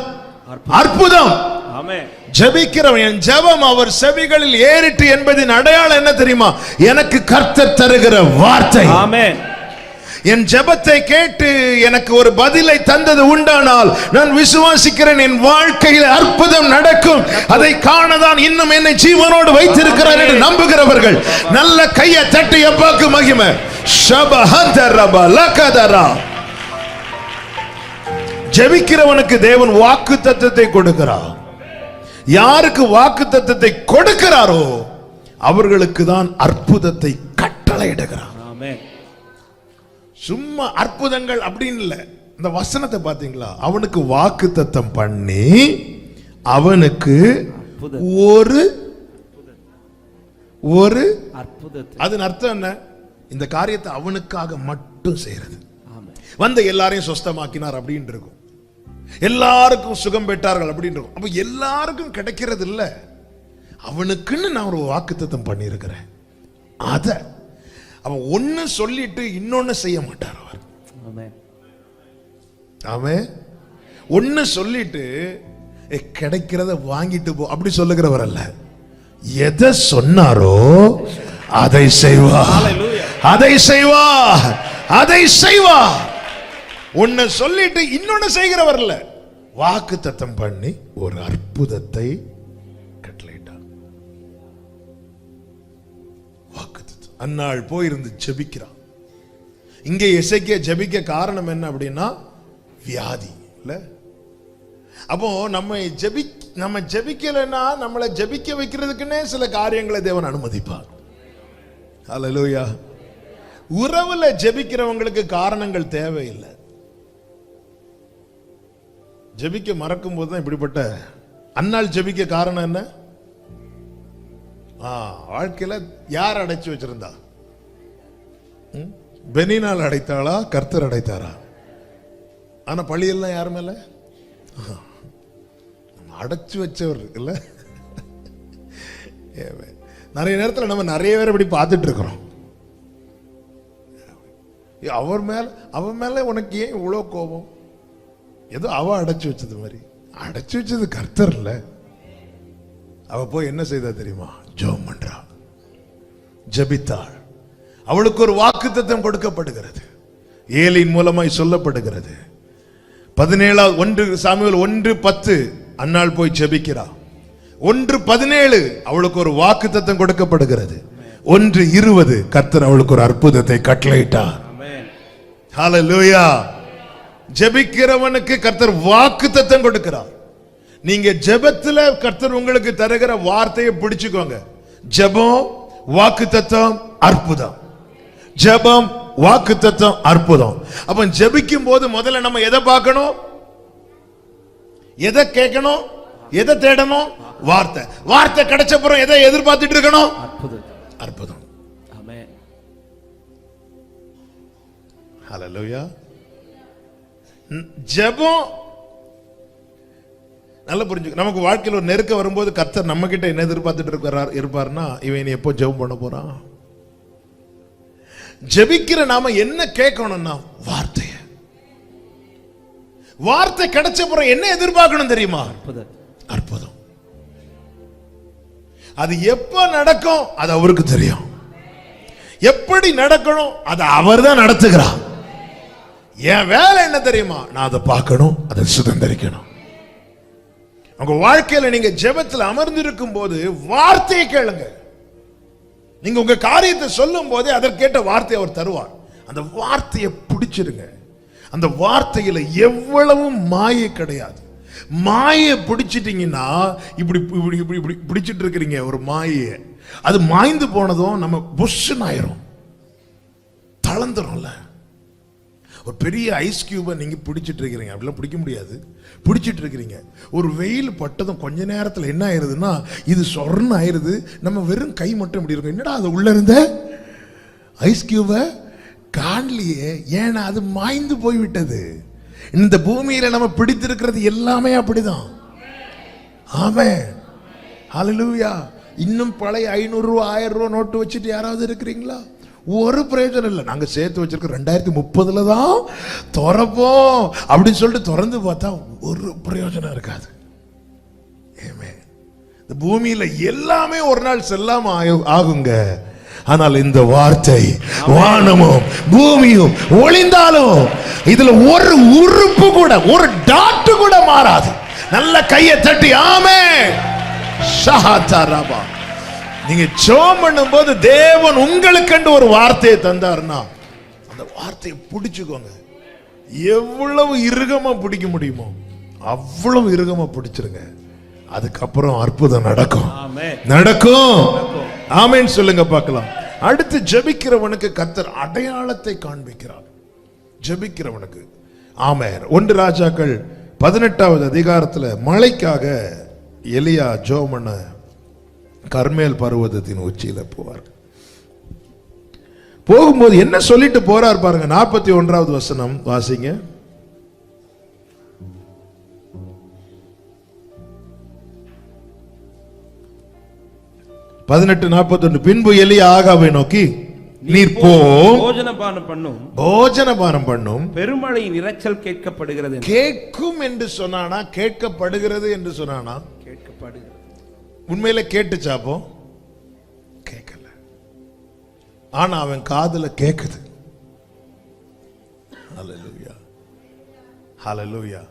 அற்புதம். ஆமென். ஜெபிக்கிறவன், என் ஜெபம் அவர் செவிகளில் ஏறிட்டு என்பதின் அடையாளம் என்ன தெரியுமா? எனக்கு கர்த்தர் தருகிற வார்த்தை. ஆமென். என் ஜெபத்தை கேட்டு எனக்கு ஒரு பதிலை தந்தது உண்டானால் நான் விசுவாசிக்கிறேன், என் வாழ்க்கையில் அற்புதம் நடக்கும். அதை காணதான் இன்னும் என்னை ஜீவனோடு வைத்திருக்கிறார் என்று நம்புகிறவர்கள் நல்ல கையை தட்டி அப்பாக்கு மகிமை. ஜெபிக்கிறவனுக்கு தேவன் வாக்குத்தத்தத்தை கொடுக்கிறார். யாருக்கு வாக்குத்தத்தத்தை கொடுக்கிறாரோ அவர்களுக்கு தான் அற்புதத்தை கட்டளையிடுகிறார். ஆமென். சும்மா அற்புதங்கள் அப்படின்னு இல்ல. இந்த வசனத்தை பாத்தீங்களா? அவனுக்கு வாக்குத்தத்தம் பண்ணி அவனுக்கு ஒரு அற்புதத்தை. அதன் அர்த்தம் என்ன? இந்த காரியத்தை அவனுக்காக மட்டும் செய்யறது. வந்து எல்லாரையும் சொஸ்தமாக்கினார் அப்படின்னு இருக்கும், எல்லாருக்கும் சுகம் பெற்றார்கள் அப்படின்னு இருக்கும். அப்ப எல்லாருக்கும் கிடைக்கிறது இல்ல, அவனுக்குன்னு நான் ஒரு வாக்குத்தத்தம் பண்ணியிருக்கிறேன். அத அவன் ஒன்னு சொல்லிட்டு இன்னொன்னு செய்ய மாட்டார் அவர். அவன் ஒன்னு சொல்லிட்டு கிடைக்கிறத வாங்கிட்டு போ அப்படி சொல்லுகிறவர் அல்ல. எதை சொன்னாரோ அதை செய்வா, அதை செய்வா, அதை செய்வா. ஒன்னு சொல்லிட்டு இன்னொன்னு செய்கிறவர் இல்ல, வாக்குத்தத்தம் பண்ணி ஒரு அற்புதத்தை கட்டளையிட்டார். வாக்குத்தத்தம். அந்நாள் போயிருந்து ஜெபிக்கிறான். இங்கே எசேக்கியா ஜெபிக்க காரணம் என்ன அப்படின்னா வியாதி இல்ல. அப்போ நம்ம ஜெபிக்கலைன்னா நம்மளை ஜெபிக்க வைக்கிறதுக்குன்னே சில காரியங்களை தேவன் அனுமதிப்பார். ஹல்லேலூயா. உறவுல ஜெபிக்கிறவங்களுக்கு காரணங்கள் தேவையில்லை. ஜெபிக்க மறக்கும் போது தான் இப்படிப்பட்ட அந்நாள் ஜெபிக்க காரணம் என்ன? வாழ்க்கையில யார் அடைச்சு வச்சிருந்தா? பெனினால் அடைத்தாளா, கர்த்தர் அடைத்தாரா? ஆனா பழியெல்லாம் யார் மேல? அடைச்சு வச்சவர் இல்ல. நிறைய நேரத்தில் நம்ம நிறைய பேர் இப்படி பார்த்துட்டு இருக்கிறோம். அவன் மேல உனக்கு ஏன் இவ்வளோ கோபம்? ஏதோ அவ அடைச்சு வச்சது மாதிரி. அடைச்சு வச்சது கர்த்தர் இல்ல. அவ போய் என்ன செய்தா தெரியுமா? ஜெபம் பண்றா, ஜெபித்தாள். அவளுக்கு ஒரு வாக்குத்தத்தம் கொடுக்கப்படுகிறது, ஏலியின் மூலமாய் சொல்லப்படுகிறது. 1 சாமுவேல் 1:10 அன்னாள் போய் ஜெபிக்கிறா. 1:17 அவளுக்கு ஒரு வாக்குத்தத்தம் கொடுக்கப்படுகிறது. 1:20 கர்த்தர் அவளுக்கு ஒரு அற்புதத்தை கட்டளையிட்டார். ஹல்லேலூயா. ஜெபிக்கிறவனுக்கு கர்த்தர் வாக்குத்தத்தம் கொடுக்கிறார். நீங்க ஜெபத்துல கர்த்தர் உங்களுக்கு தருகிற வார்த்தையை பிடிச்சுக்கோங்க. ஜெபம், வாக்குத்தத்தம், அற்புதம். ஜெபம், வாக்குத்தத்தம், அற்புதம். அப்ப ஜெபிக்கும் போது முதல்ல நம்ம எதை பார்க்கணும்? எதை கேட்கணும்? எதை தேடணும்? வார்த்தை. வார்த்தை கிடைச்ச அப்புறம் எதை எதிர்பார்த்துட்டு இருக்கணும்? அற்புதம். ஆமென். ஹல்லேலூயா. ஜெபம் நல்லா புரிஞ்சுக்க. நமக்கு வாழ்க்கையில் ஒரு நெருக்கம் வரும்போது கர்த்தர் நம்ம கிட்ட என்ன எதிர்பார்த்துட்டு இருப்பார்னா, இவன் எப்போ ஜெபம் பண்ண போறான்? ஜெபிக்கிற நாம என்ன கேட்கணும்னா வார்த்தைய. வார்த்தை கிடைச்ச அப்புறம் என்ன எதிர்பார்க்கணும் தெரியுமா? அற்புதம். அது எப்ப நடக்கும் அது அவருக்கு தெரியும். எப்படி நடக்கணும் அது அவர் தான் நடத்துகிறார். என் வேலை என்ன தெரியுமா? நான் அதை பார்க்கணும், அதை சுதந்திரிக்கணும். உங்க வாழ்க்கையில நீங்க ஜெபத்தில் அமர்ந்திருக்கும் போது வார்த்தையை கேளுங்க. நீங்க உங்க காரியத்தை சொல்லும் போதே அதற்கேற்ற வார்த்தையை அவர் தருவார். அந்த வார்த்தையை பிடிச்சிருங்க. அந்த வார்த்தையில எவ்வளவு மாயை கிடையாது. மாயை பிடிச்சிட்டீங்கன்னா இப்படி இப்படி இப்படி இப்படி பிடிச்சிட்டு இருக்கிறீங்க ஒரு மாயை. அது மாய்ந்து போனதும் நம்ம புஷ்ஷன் ஆயிரும், தளர்ந்துரும்ல. ஒரு பெரிய ஐஸ் கியூபை நீங்க பிடிச்சிட்டு இருக்கிறீங்க, அப்படிலாம் பிடிக்க முடியாது. பிடிச்சிட்டு இருக்கிறீங்க, ஒரு வெயில் பட்டதும் கொஞ்ச நேரத்தில் என்ன ஆயிருதுன்னா இது சொர்ண ஆயிருது. நம்ம வெறும் கை மட்டும் இப்படி இருக்கும். என்னடா அது உள்ள இருந்த ஐஸ் கியூபை காணலையே, ஏன்னா அது மாய்ந்து போய்விட்டது. இந்த பூமியில நம்ம பிடித்திருக்கிறது எல்லாமே அப்படிதான். ஆமென். ஹல்லேலூயா. இன்னும் பழைய 500 ரூபா 1000 ரூபா நோட்டு வச்சுட்டு யாராவது இருக்கிறீங்களா? ஒரு பிரயோஜனம் இல்லை. நாங்க சேர்த்து வச்சிருக்கோம் 2030 தான் திறப்போம் அப்படின்னு சொல்லிட்டு திறந்து பார்த்தா ஒரு பிரயோஜனம் இருக்காது. இந்த பூமியில எல்லாமே ஒரு நாள் செல்லாம ஆகுங்க. ஆனால் இந்த வார்த்தை வானமும் பூமியும் ஒளிந்தாலும் இதுல ஒரு உறுப்பு கூட, ஒரு டாட் கூட மாறாது. நல்ல கையை தட்டி ஆமென். ஷஹாதாரபா. நீங்க ஜெபம் பண்ணும்போது தேவன் உங்களுக்கு ஒரு வார்த்தையை தந்தார்னா அந்த வார்த்தையை பிடிச்சுக்கோங்க. எவ்வளவு இறுகமா பிடிக்க முடியுமோ அவ்வளவு இறுகமா பிடிச்சிருங்க. அதுக்கப்புறம் அற்புதம் நடக்கும். நடக்கும். ஆமென் சொல்லுங்க பார்க்கலாம். அடுத்து ஜெபிக்கிறவனுக்கு கர்த்தர் அடையாளத்தை காண்பிக்கிறார். ஜெபிக்கிறவனுக்கு. ஆமென். 1 ராஜாக்கள் 18வது அதிகாரத்துல மழைக்காக எலியா ஜெபம் பண்ண கர்மேல் பர்வதத்தின் உச்சியில போவார். போகும்போது என்ன சொல்லிட்டு போறார் பாருங்க. 41வது வசனம் வாசிங்க. 18:41 பின்பு எலியா ஆகாவை நோக்கி நீர் போ போஜனபானம் பண்ணும் பெருமழையின் இரைச்சல் கேட்கப்படுகிறது. கேட்கும் என்று சொன்னானா கேட்கப்படுகிறது என்று சொன்னானா? கேட்கப்படுகிறது. உண்மையில கேட்டுச்சாப்போ? கேட்கல. ஆனா அவன் காதுல கேக்குது. ஹல்லேலூயா, ஹல்லேலூயா.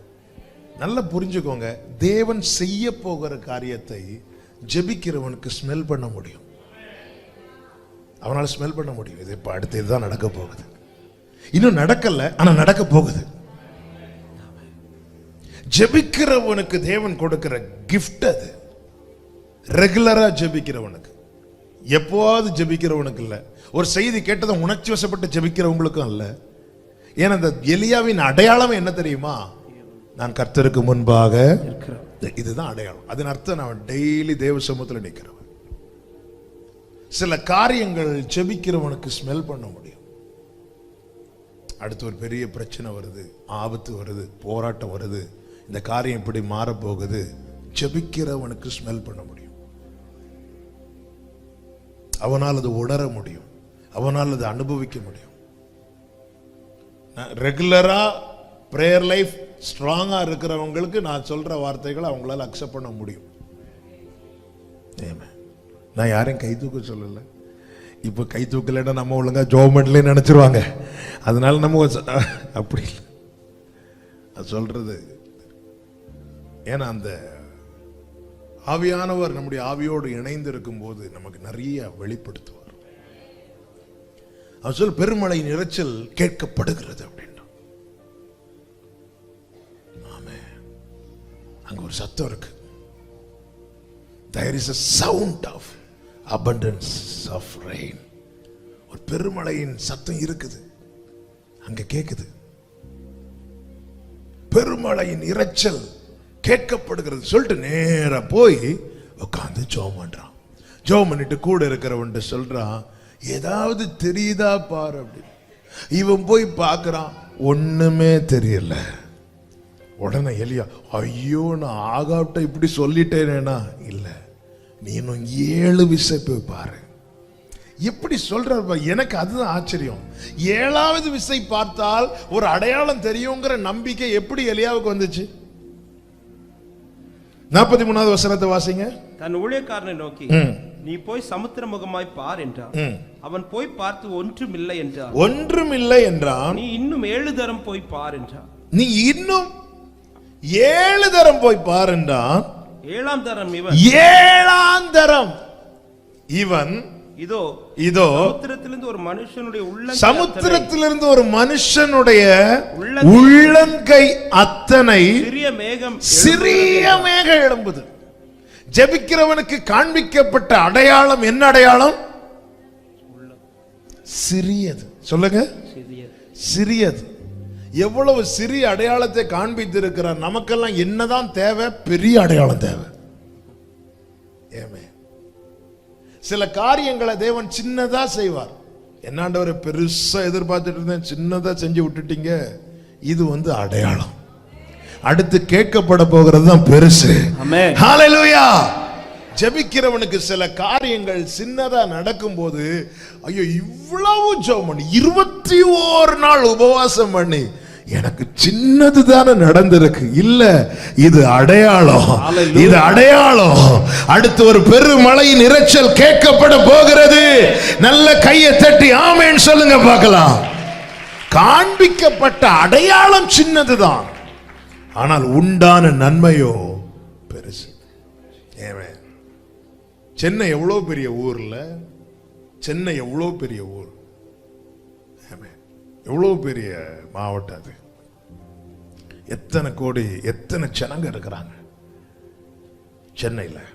நல்லா புரிஞ்சுக்கோங்க, தேவன் செய்ய போகிற காரியத்தை ஜெபிக்கிறவனுக்கு ஸ்மெல் பண்ண முடியும். அவனால ஸ்மெல் பண்ண முடியும். இது இப்ப அடுத்து இதுதான் நடக்க போகுது. இன்னும் நடக்கல, ஆனா நடக்க போகுது. ஜெபிக்கிறவனுக்கு தேவன் கொடுக்கிற கிஃப்ட் அது. ரெகுலரா ஜெபிக்கிறவனுக்கு, எப்போவாவது ஜெபிக்கிறவனுக்கு இல்ல. ஒரு செய்தி கேட்டதும் உணர்ச்சி வசப்பட்டு ஜெபிக்கிறவங்களுக்கும் அல்ல. ஏன்னா இந்த எலியாவின் அடையாளம் என்ன தெரியுமா? நான் கர்த்தருக்கு முன்பாக இருக்கிறேன். இதுதான் அடையாளம். அதன் அர்த்தம் நான் டெய்லி தேவ சமூகத்தில் நிற்கிறவன். சில காரியங்கள் ஜெபிக்கிறவனுக்கு ஸ்மெல் பண்ண முடியும். அடுத்து ஒரு பெரிய பிரச்சனை வருது, ஆபத்து வருது, போராட்டம் வருது, இந்த காரியம் இப்படி மாறப்போகுது, ஜெபிக்கிறவனுக்கு ஸ்மெல் பண்ண முடியும். அவனால் அது உணர முடியும், அவனால் அது அனுபவிக்க முடியும். ரெகுலரா பிரேயர் லைஃப் ஸ்ட்ராங்கா இருக்கிறவங்களுக்கு நான் சொல்ற வார்த்தைகளை அவங்களால அக்செப்ட் பண்ண முடியும். நான் யாரையும் கை தூக்க சொல்லல. இப்ப கை தூக்கலைன்னா நம்ம ஒழுங்கா ஜோமெண்ட்ல நினைச்சிருவாங்க. அதனால நம்ம அப்படி இல்லை அது சொல்றது. ஏன்னா அந்த ஆவியானவர் நம்முடைய ஆவியோடு இணைந்து இருக்கும் போது நமக்கு நிறைய வெளிப்படுத்துவார். அவர் சொல் பெருமழையின் இரைச்சல் கேட்கப்படுகிறது அப்படின்ற. ஆமே, அங்க ஒரு சத்தம் இருக்கு. There is a sound of abundance of rain. ஒரு பெருமழையின் சத்தம் இருக்குது, அங்க கேக்குது. பெருமழையின் இரைச்சல் கேட்கப்படுகிறது சொல்லிட்டு நேரா போய் உட்காந்து ஜெபம் பண்றான். ஜெபம் பண்ணிட்டு கூட இருக்கிறவன் சொல்றான், ஏதாவது தெரியுதா பாரு அப்படின்னு. இவன் போய் பார்க்கறான், ஒண்ணுமே தெரியல. உடனே எலியா, ஐயோ நான் ஆகாவிட்ட இப்படி சொல்லிட்டேனேனா? இல்ல, நீ இன்னும் 7 விசை போய் பாரு. எப்படி சொல்ற? எனக்கு அதுதான் ஆச்சரியம். 7வது விசை பார்த்தால் ஒரு அடையாளம் தெரியுங்கிற நம்பிக்கை எப்படி எலியாவுக்கு வந்துச்சு? 43வது வசனத்தை வாசிங்க. தன் ஊழியக்காரனை நோக்கி நீ போய் சமுத்திர முகமாய் பார் என்றான். அவன் போய் பார்த்து ஒன்றுமில்லை என்றான். ஒன்றுமில்லை என்றான். நீ இன்னும் 7 தரம் போய் பார் என்றான். நீ இன்னும் 7 தரம் போய் பார் என்றான். 7ஆம் தரம் இவன் 7ஆம் தரம் இவன் இதோ சமுத்திரத்திலிருந்து ஒரு மனுஷனுடைய உள்ளங்கை அத்தனை சிறிய மேகம் எழும்புது. ஜெபிக்கிறவனுக்கு காண்பிக்கப்பட்ட அடையாளம் என்ன அடையாளம்? சிறியது. சொல்லுங்க, சிறியது. எவ்வளவு சிறிய அடையாளத்தை காண்பித்திருக்கிறார். நமக்கெல்லாம் என்னதான் தேவை? பெரிய அடையாளம் தேவை. ஏமே, சில காரியங்களை தேவன் சின்னதா செய்வார். என்னாண்டவரை பெருசா எதிர்பார்த்துட்டு இருந்தேன், சின்னதா செஞ்சு விட்டுட்டீங்க. இது அடையாளம். அடுத்து கேட்கப்பட போகிறது தான் பெருசு. ஹல்லேலூயா. ஜெபிக்கிறவனுக்கு சில காரியங்கள் சின்னதா நடக்கும் போது, ஐயோ இவ்வளவு ஜெபம் பண்ணி 21 நாள் உபவாசம் பண்ணி எனக்கு சின்னது தானே நடந்திருக்கு. இல்ல, இது அடையாளம். இது அடையாளம். அடுத்து ஒரு பெருமழையின் இரைச்சல் கேட்கப்பட போகிறது. நல்ல கையை தட்டி ஆமென் சொல்லுங்க பார்க்கலாம். காண்பிக்கப்பட்ட அடையாளம் சின்னதுதான், ஆனால் உண்டான நன்மையோ பெருசு. ஏமே, சென்னை எவ்வளவு பெரிய ஊர்ல, சென்னை எவ்வளவு பெரிய ஊர், எவ்வளவு பெரிய மாவட்டம் அது. எத்தனை கோடி, எத்தனை ஜனங்க இருக்கிறாங்க சென்னையில்.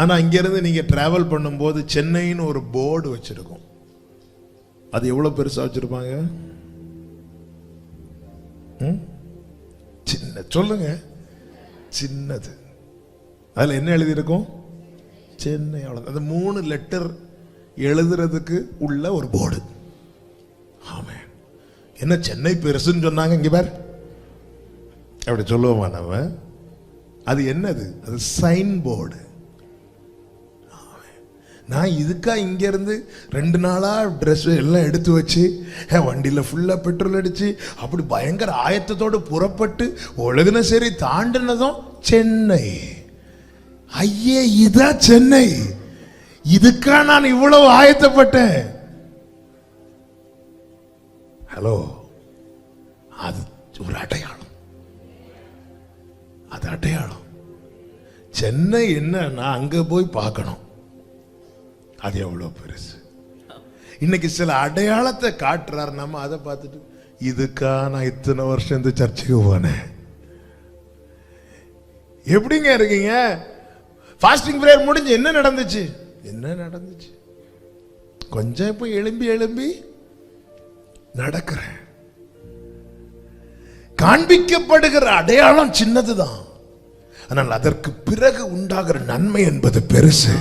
ஆனா இங்கிருந்து நீங்க டிராவல் பண்ணும்போது சென்னைன்னு ஒரு போர்டு வச்சிருக்கோம். அது எவ்வளவு பெருசா வச்சிருப்பாங்க? சின்ன, சொல்லுங்க, சின்னது. அதுல என்ன எழுதி இருக்கும்? சென்னை. அவ்வளவு. அது 3 லெட்டர் எழுதுறதுக்கு உள்ள ஒரு போர்டு. ஆமென். என்ன சென்னை பெருசுன்னு சொன்னாங்க? இங்க பார், அப்படி சொல்லுவோமா நம்ம? அது என்னது? அது சைன் போர்டு. நான் இதுக்கா இங்க இருந்து 2 நாளா ட்ரெஸ் எல்லாம் எடுத்து வச்சு வண்டியில ஃபுல்லா பெட்ரோல் அடிச்சு அப்படி பயங்கர ஆயத்தத்தோடு புறப்பட்டு ஒழுகுன சரி தாண்டினதும் சென்னை. ஐயே, இதான் சென்னை. இதுக்கா நான் இவ்வளவு ஆயத்தப்பட்டேன். ஹலோ, அது ஒரு அடையாளம். அது அடையாளம். சென்னை என்னன்னா அங்க போய் பார்க்கணும். அது எவ்வளவு பெருசு. இன்னைக்கு சில அடையாளத்தை காட்டுறாரு, நம்ம அதை பார்த்துட்டு இதுக்கா நான் இத்தனை வருஷம் இந்த சர்ச்சுக்கு போனேன். எப்படிங்க இருக்கீங்க? ஃபாஸ்டிங் பிரேயர் முடிஞ்சு என்ன நடந்துச்சு? என்ன நடந்துச்சு? கொஞ்சம் இப்போ எழும்பி நடக்கிறேன். காண்பிக்கப்படுகிற அடையாளம் சின்னதுதான், ஆனால் அதற்கு பிறகு உண்டாகிற நன்மை என்பது பெருசு.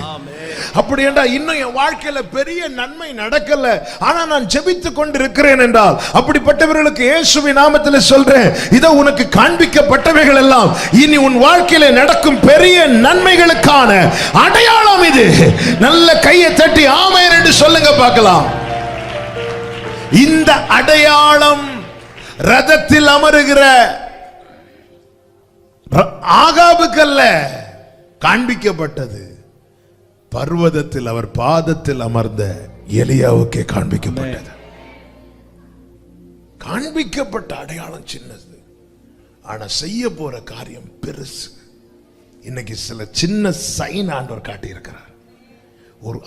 அப்படி என்றால் இன்னும் என் வாழ்க்கையில பெரிய நன்மை நடக்கல, ஆனா நான் ஜெபித்துக் கொண்டிருக்கிறேன் என்றால் அப்படிப்பட்டவர்களுக்கு இயேசுவின் நாமத்தில் சொல்றேன், இதோ உனக்கு காண்பிக்கப்பட்டவைகள் எல்லாம் இனி உன் வாழ்க்கையில நடக்கும் பெரிய நன்மைகளுக்கான அடையாளம். இது நல்ல கையை தட்டி ஆமென் என்று சொல்லுங்க பார்க்கலாம். இந்த அடையாளம் ரதத்தில் அமருகிற ஆகாபுக்கல்ல காண்பிக்கப்பட்டது, பர்வதத்தில் அவர் பாதத்தில் அமர்ந்த எலியாவுக்கே காண்பிக்கப்பட்டது. காண்பிக்கப்பட்ட அடையாளம் சின்னது, ஆனா செய்ய போற காரியம் பெருசு. இன்னைக்கு சில சின்ன சைன் ஆண்டவர் காட்டி இருக்கிறார்.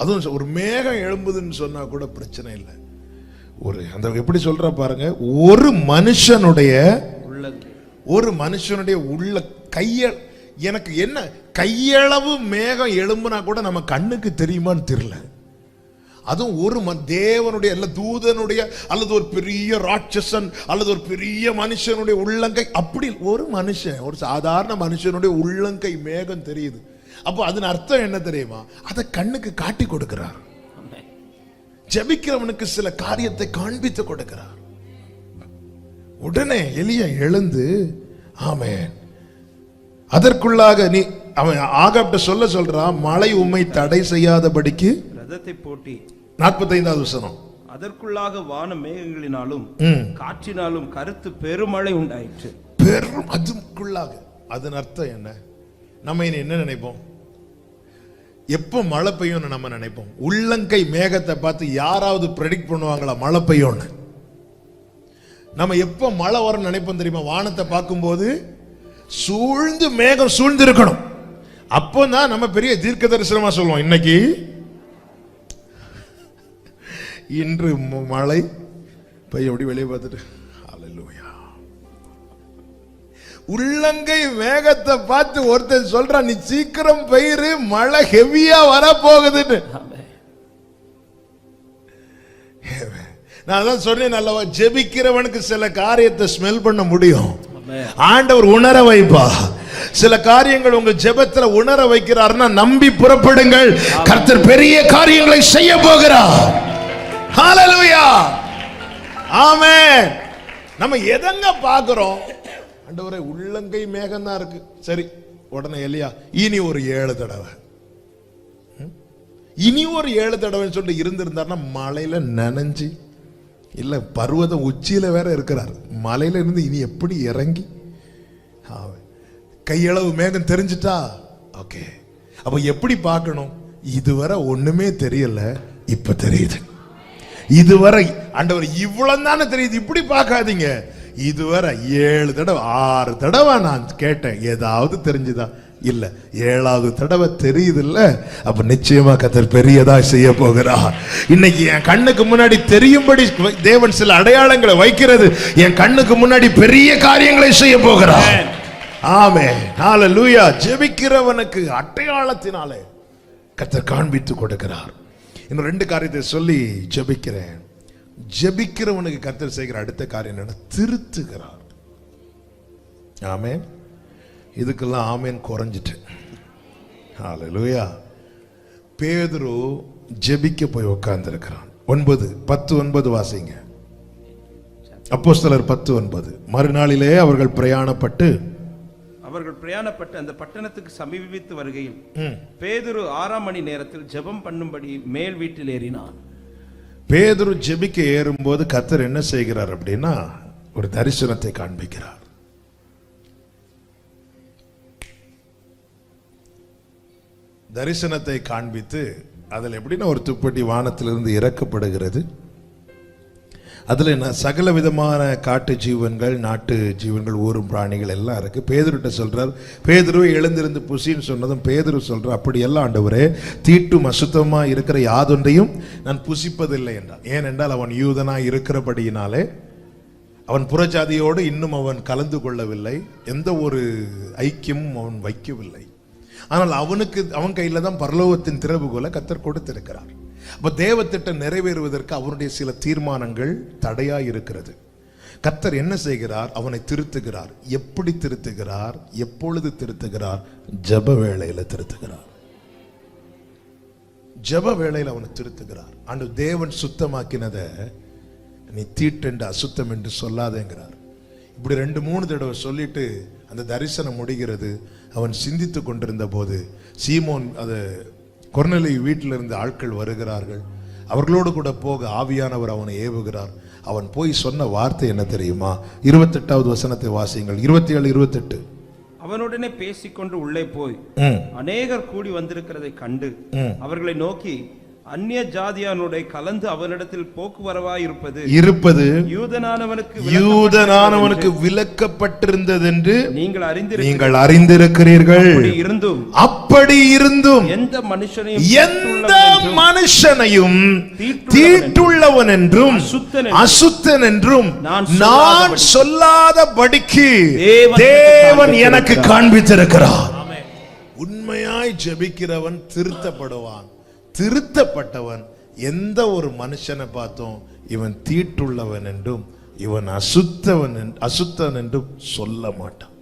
அதுவும் ஒரு மேகம் எழும்புதுன்னு சொன்னா கூட பிரச்சனை இல்லை. அந்த எப்படி சொல்ற பாருங்க, ஒரு மனுஷனுடைய உள்ள எனக்கு என்ன கையளவு மேகம் எழும்புனா கூட நம்ம கண்ணுக்கு தெரியுமான்னு தெரியல. அதுவும் ஒரு தேவனுடைய அல்ல தூதனுடைய அல்லது ஒரு பெரிய ராட்சசன் அல்லது ஒரு பெரிய மனுஷனுடைய உள்ளங்கை, அப்படி ஒரு மனுஷன், ஒரு சாதாரண மனுஷனுடைய உள்ளங்கை மேகம் தெரியுது. அப்போ அதன் அர்த்தம் என்ன தெரியுமா? அதை கண்ணுக்கு காட்டி கொடுக்கிறார். ஜெபிக்கிறவனுக்கு சில காரியத்தை காண்பித்து கொடுக்கிறார். உடனே எலியா எழுந்து ஆமென். அதற்குள்ளாக நீ அவன் ஆகாப்ட சொல்றான், மழை உம்மை தடை செய்யாதபடிக்கு ரதத்தை போட்டி. 45வது வசனம். அதற்குள்ளாக வான மேகங்களினாலும் காற்றினாலும் கருத்து பெருமழை உண்டாயிற்று. அதுக்குள்ளாக அதன் அர்த்தம் என்ன? நம்ம இனி என்ன நினைப்போம்? எப்போ மழை பெய்யும்னு நம்ம நினைப்போம். உள்ளங்கை மேகத்தை பார்த்து யாராவது ப்ரெடிக்ட் பண்ணுவாங்களா மழை பெய்யும்னு? நம்ம எப்போ மழை வரும் நினைப்போம் தெரியுமா? வானத்தை பார்க்கும்போது சூழ்ந்து மேகம் சூழ்ந்து இருக்கணும். அப்போதான் நம்ம பெரிய தீர்க்க தரிசனமா சொல்லுவோம், இன்னைக்கு இன்று மழை பெய்ய. அப்படி வெளியே பார்த்துட்டு ஹல்லேலூயா. உள்ளங்கை மேகத்தை பார்த்து ஒருத்தர் சொல்றான், நீ சீக்கிரம் பெய்யுறு, மழை ஹெவியா வர போகுதுன்னு. நான் தான் சொன்னேன் அல்லவா, ஜெபிக்கிறவனுக்கு சில காரியத்தை ஸ்மெல் பண்ண முடியும். ஆண்டவர் உணர வைப்பா. சில காரியங்கள் உங்க ஜெபத்துல உணர வைக்கிறார்னா நம்பி புறப்படுங்கள். கர்த்தர் பெரிய காரியங்களை செய்ய போகிறார். ஹல்லேலூயா, ஆமென். நம்ம எதங்க பார்க்கிறோம்? ஆண்டவரே உள்ளங்கை மேகம் தான் இருக்கு. சரி, உடனே எலியா இனி ஒரு 7 தடவை, இனி ஒரு 7 தடவைன்னு சொல்லிட்டு இருந்திருந்தார்னா மலையில நனைஞ்சு, இல்ல பர்வத உச்சியில வேற இருக்கிறார், மலையில இருந்து இனி எப்படி இறங்கி கையளவு மேகம் தெரிஞ்சிட்டா ஓகே. அப்ப எப்படி பார்க்கணும்? இதுவரை ஒண்ணுமே தெரியல, இப்ப தெரியுது. இதுவரை ஆண்டவர் இவ்வளவு தானே தெரியுது, இப்படி பார்க்காதீங்க. இதுவரை 7 தடவை 6 தடவை நான் கேட்டேன், ஏதாவது தெரிஞ்சுதா? இல்ல, 7வது தடவை தெரியுது இல்ல. அப்ப நிச்சயமா கர்த்தர் பெரியதா செய்ய போகிறார். இன்னைக்கு என் கண்ணுக்கு முன்னாடி தெரியும்படி தேவன் சில அடையாளங்களை வைக்கிறது. என் கண்ணுக்கு முன்னாடி பெரிய காரியங்களை செய்ய போகிறார். ஆமென், ஹல்லேலூயா. ஜெபிக்கிறவனுக்கு அடையாளத்தினாலே கர்த்தர் காண்பித்து கொடுக்கிறார். இன்னும் 2 காரியத்தை சொல்லி ஜெபிக்கிறேன். ஜெபிக்கிறவனுக்கு கர்த்தர் செய்கிற அடுத்த காரியம் என்ன? திருத்துகிறார். ஆமென். இதுக்கெல்லாம் ஆமென் குறைஞ்சிட்டு. ஹல்லேலூயா. பேதுரு ஜெபிக்க போய் உட்கார்ந்து இருக்கிறான். 10:9 வாசிங்க. அப்போஸ்தலர் 10:9. மறுநாளிலே அவர்கள் பிரயாணப்பட்டு அவர்கள் பிரயாணப்பட்டு அந்த பட்டணத்துக்கு சமீபித்து வருகையில் பேதுரு 6ஆம் மணி நேரத்தில் ஜெபம் பண்ணும்படி மேல் வீட்டில் ஏறினான். பேதுரு ஜெபிக்க ஏறும்போது கர்த்தர் என்ன செய்கிறார் அப்படின்னா ஒரு தரிசனத்தை காண்பிக்கிறார். தரிசனத்தை காண்பித்து அதில் எப்படின்னா ஒரு துப்பட்டி வானத்திலிருந்து இறக்கப்படுகிறது. அதில் சகல விதமான காட்டு ஜீவன்கள், நாட்டு ஜீவன்கள், ஊரும் பிராணிகள் எல்லாம் இருக்கு. பேதுருட்ட சொல்றார், பேதுருவை எழுந்திருந்து புசின்னு சொன்னதும் பேதுரு சொல்றார், அப்படி எல்லாம் ஆண்டவரே, தீட்டும் அசுத்தமா இருக்கிற யாதொன்றையும் நான் புசிப்பதில்லை என்றார். ஏனென்றால் அவன் யூதனா இருக்கிறபடியினாலே அவன் புறஜாதியோடு இன்னும் அவன் கலந்து கொள்ளவில்லை, எந்த ஒரு ஐக்கியமும் அவன் வைக்கவில்லை. ஆனால் அவன் கையில தான் பரலோகத்தின் திறவுகோலை கர்த்தர் கொடுத்திருக்கிறார். அப்ப தேவத்திட்டம் நிறைவேறுவதற்கு அவருடைய சில தீர்மானங்கள் தடையா இருக்கிறது. கர்த்தர் என்ன செய்கிறார்? அவனை திருத்துகிறார். எப்படி திருத்துகிறார்? எப்பொழுது திருத்துகிறார்? ஜெப வேளையில திருத்துகிறார். ஜெப வேளையில அவனை திருத்துகிறார். ஆண்டவர் தேவன் சுத்தமாக்கினதை நீ தீட்டென்று அசுத்தம் என்று சொல்லாதேங்கிறார். இப்படி 2-3 தடவை சொல்லிட்டு அந்த தரிசனம் முடிகிறது. அவன் சிந்தித்து கொண்டிருந்த போது சீமோன் அது கொர்நேலியு வீட்டில் இருந்து ஆட்கள் வருகிறார்கள். அவர்களோடு கூட போக ஆவியானவர் அவனை ஏவுகிறார். அவன் போய் சொன்ன வார்த்தை என்ன தெரியுமா? 28வது வசனத்தை வாசியுங்கள். 27-28. அவனுடனே பேசிக்கொண்டு உள்ளே போய் அநேகர் கூடி வந்திருக்கிறதை கண்டு அவர்களை நோக்கி, அந்நிய ஜாதியானுடைய கலந்து அவனிடத்தில் போக்குவரவாய் இருப்பது யூதனானவனுக்கு விலக்கப்பட்டிருந்தது என்று நீங்கள் அறிந்திருக்கிறீர்கள். அப்படி இருந்தும் எந்த மனுஷனையும் தீட்டுள்ளவன் என்றும் அசுத்தன் என்றும் நான் சொல்லாதபடிக்கு தேவன் எனக்கு காண்பித்திருக்கிறார். உண்மையாய் ஜெபிக்கிறவன் திருத்தப்படுவான். திருத்தப்பட்டவன் எந்த ஒரு மனுஷனை பார்த்தோம் இவன் தீட்டுள்ளவன் என்றும் இவன் அசுத்தன் என்றும் சொல்ல மாட்டான்.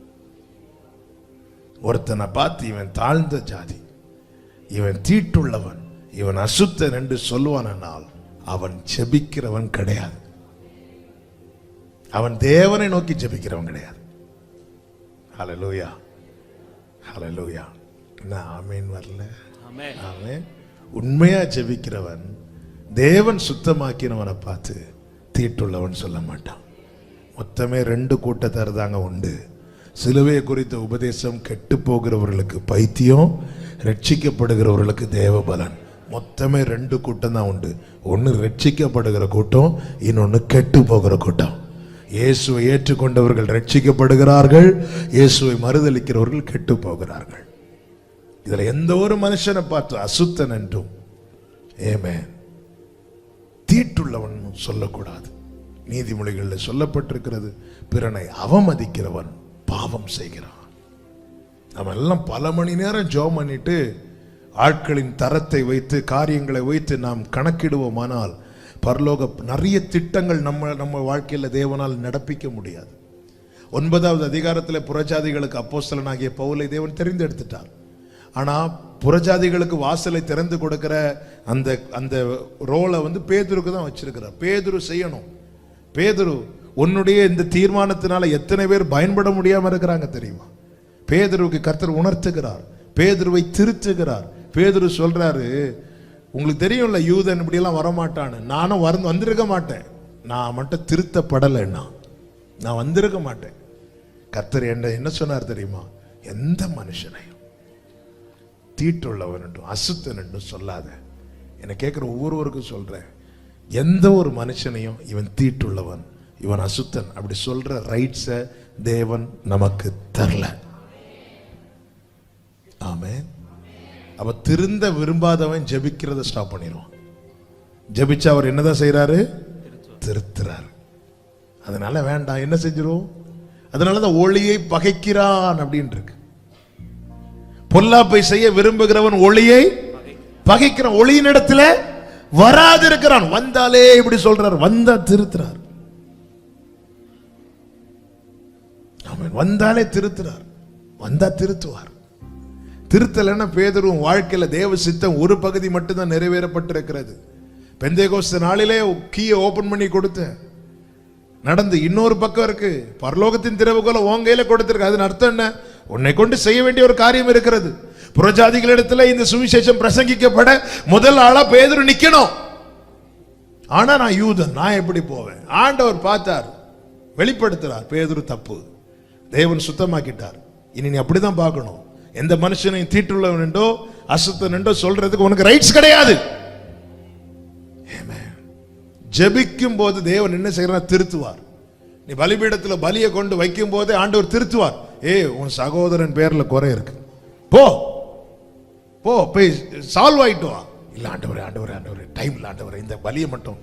ஒருத்தனை பார்த்து இவன் தாழ்ந்த ஜாதி, இவன் தீட்டுள்ளவன், இவன் அசுத்தன் என்று சொல்லுவானால் அவன் ஜெபிக்கிறவன் கிடையாது. அவன் தேவனை நோக்கி ஜெபிக்கிறவன் கிடையாது. ஹல்லேலூயா, ஹல்லேலூயா. நான் ஆமென் வரல. ஆமென். உண்மையா ஜெபிக்கிறவன் தேவன் சுத்தமாக்கினவனை பார்த்து தீட்டுள்ளவன் சொல்ல மாட்டான். மொத்தமே 2 கூட்டத்தார் தாங்க உண்டு. சிலுவையை குறித்த உபதேசம் கெட்டு போகிறவர்களுக்கு பைத்தியம், ரட்சிக்கப்படுகிறவர்களுக்கு தேவபலன். மொத்தமே 2 கூட்டம் தான் உண்டு. ஒன்று ரட்சிக்கப்படுகிற கூட்டம், இன்னொன்று கெட்டு போகிற கூட்டம். இயேசுவை ஏற்றுக்கொண்டவர்கள் ரட்சிக்கப்படுகிறார்கள், இயேசுவை மறுதலிக்கிறவர்கள் கெட்டு போகிறார்கள். இதுல எந்த ஒரு மனுஷனை பார்த்து அசுத்தன் என்றும் ஆமென் தீட்டுள்ளவன் சொல்லக்கூடாது. நீதிமொழிகளில் சொல்லப்பட்டிருக்கிறது, பிறனை அவமதிக்கிறவன் பாவம் செய்கிறான். நம்ம எல்லாம் பல மணி நேரம் ஜெபம் பண்ணிட்டு ஆட்களின் தரத்தை வைத்து காரியங்களை வைத்து நாம் கணக்கிடுவோமானால் பரலோக நிறைய திட்டங்கள் நம்ம வாழ்க்கையில் தேவனால் நடப்பிக்க முடியாது. 9வது அதிகாரத்தில் புறஜாதிகளுக்கு அப்போஸ்தலனாகிய பவுலை தேவன் தெரிந்தெடுத்துட்டார். ஆனா புறஜாதிகளுக்கு வாசலை திறந்து கொடுக்கிற அந்த ரோலை பேதுருக்கு தான் வச்சிருக்கிறார். பேதுரு செய்யணும். பேதுரு, உன்னுடைய இந்த தீர்மானத்தினால எத்தனை பேர் பயன்பட முடியாம இருக்கிறாங்க தெரியுமா? பேதுருவுக்கு கர்த்தர் உணர்த்துகிறார், பேதுருவை திருத்துகிறார். பேதுரு சொல்றாரு, உங்களுக்கு தெரியும்ல யூதன் இப்படி எல்லாம் வரமாட்டான்னு. நானும் வந்திருக்க மாட்டேன், நான் மட்டும் திருத்தப்படலைன்னா நான் வந்திருக்க மாட்டேன். கர்த்தர் என்ன சொன்னார் தெரியுமா? எந்த மனுஷனையும் தீட்டுள்ளவன் என்றும் அசுத்தன் என்றும் சொல்லாத. என்னை கேட்கிற ஒவ்வொருவருக்கும் சொல்றேன், எந்த ஒரு மனுஷனையும் இவன் தீட்டுள்ளவன், இவன் அசுத்தன் அப்படி சொல்ற ரைட்ஸை தேவன் நமக்கு தரல. ஆமென். அவ திருந்த விரும்பாதவன் ஜெபிக்கிறத ஸ்டாப் பண்ணிடுவான். ஜெபிச்சா அவர் என்னதான் செய்யறாரு? திருத்துறாரு. அதனால வேண்டாம், என்ன செஞ்சிரும்? அதனாலதான் ஒளியை பகைக்கிறான் அப்படின்னு இருக்கு. பொல்லாப்பை செய்ய விரும்புகிறவன் ஒளியை பகைக்கிறான். ஒளியின் இடத்துல வராது இருக்கிறான். வந்தாலே இப்படி சொல்றார், வந்தா திருத்துறார். வந்தாலே திருத்துறார், வந்தா திருத்துவார். திருத்தலைன்னா பேதுருவும் வாழ்க்கையில தேவ சித்தம் ஒரு பகுதி மட்டும்தான் நிறைவேறப்பட்டிருக்கிறது. பெந்தேகோஸ்து நாளிலே கீயை ஓபன் பண்ணி கொடுத்த நடந்து இன்னொரு பக்கம் இருக்கு. பரலோகத்தின் திறவுகோலை உன் கையில கொடுத்திருக்கு. அதன் அர்த்தம் என்ன? உன்னை கொண்டு செய்ய வேண்டிய ஒரு காரியம் இருக்கிறது. புறஜாதிகளிடத்துல இந்த சுவிசேஷம் பிரசங்கிக்கப்பட முதல் ஆளா பேதுரு நிக்கணும். ஆனா நான் யூதன், நான் எப்படி போவேன்? ஆண்டவர் பார்த்தார், வெளிப்படுத்துறார், பேதுரு தப்பு, தேவன் சுத்தமாக்கிட்டார். இனி நீ அப்படிதான் பார்க்கணும். எந்த மனுஷனையும் தீட்டுள்ளவன் என்றோ அசுத்தன் என்றோ சொல்றதுக்கு உனக்கு ரைட்ஸ் கிடையாது. ஜெபிக்கும் போது தேவன் என்ன செய்யறார்? திருத்துவார். நீ பலிபீடத்துல பலியை கொண்டு வைக்கும் போதே ஆண்டவர் திருத்துவார். உன் சகோதரன் பேர்ல குறை இருக்கு, போ போ போய் சால்வ் ஆயிட்டு வா. இல்ல ஆண்டவரே ஆண்டவரே ஆண்டவரே டைம் இல்ல ஆண்டவரே, இந்த பலியை மட்டும்.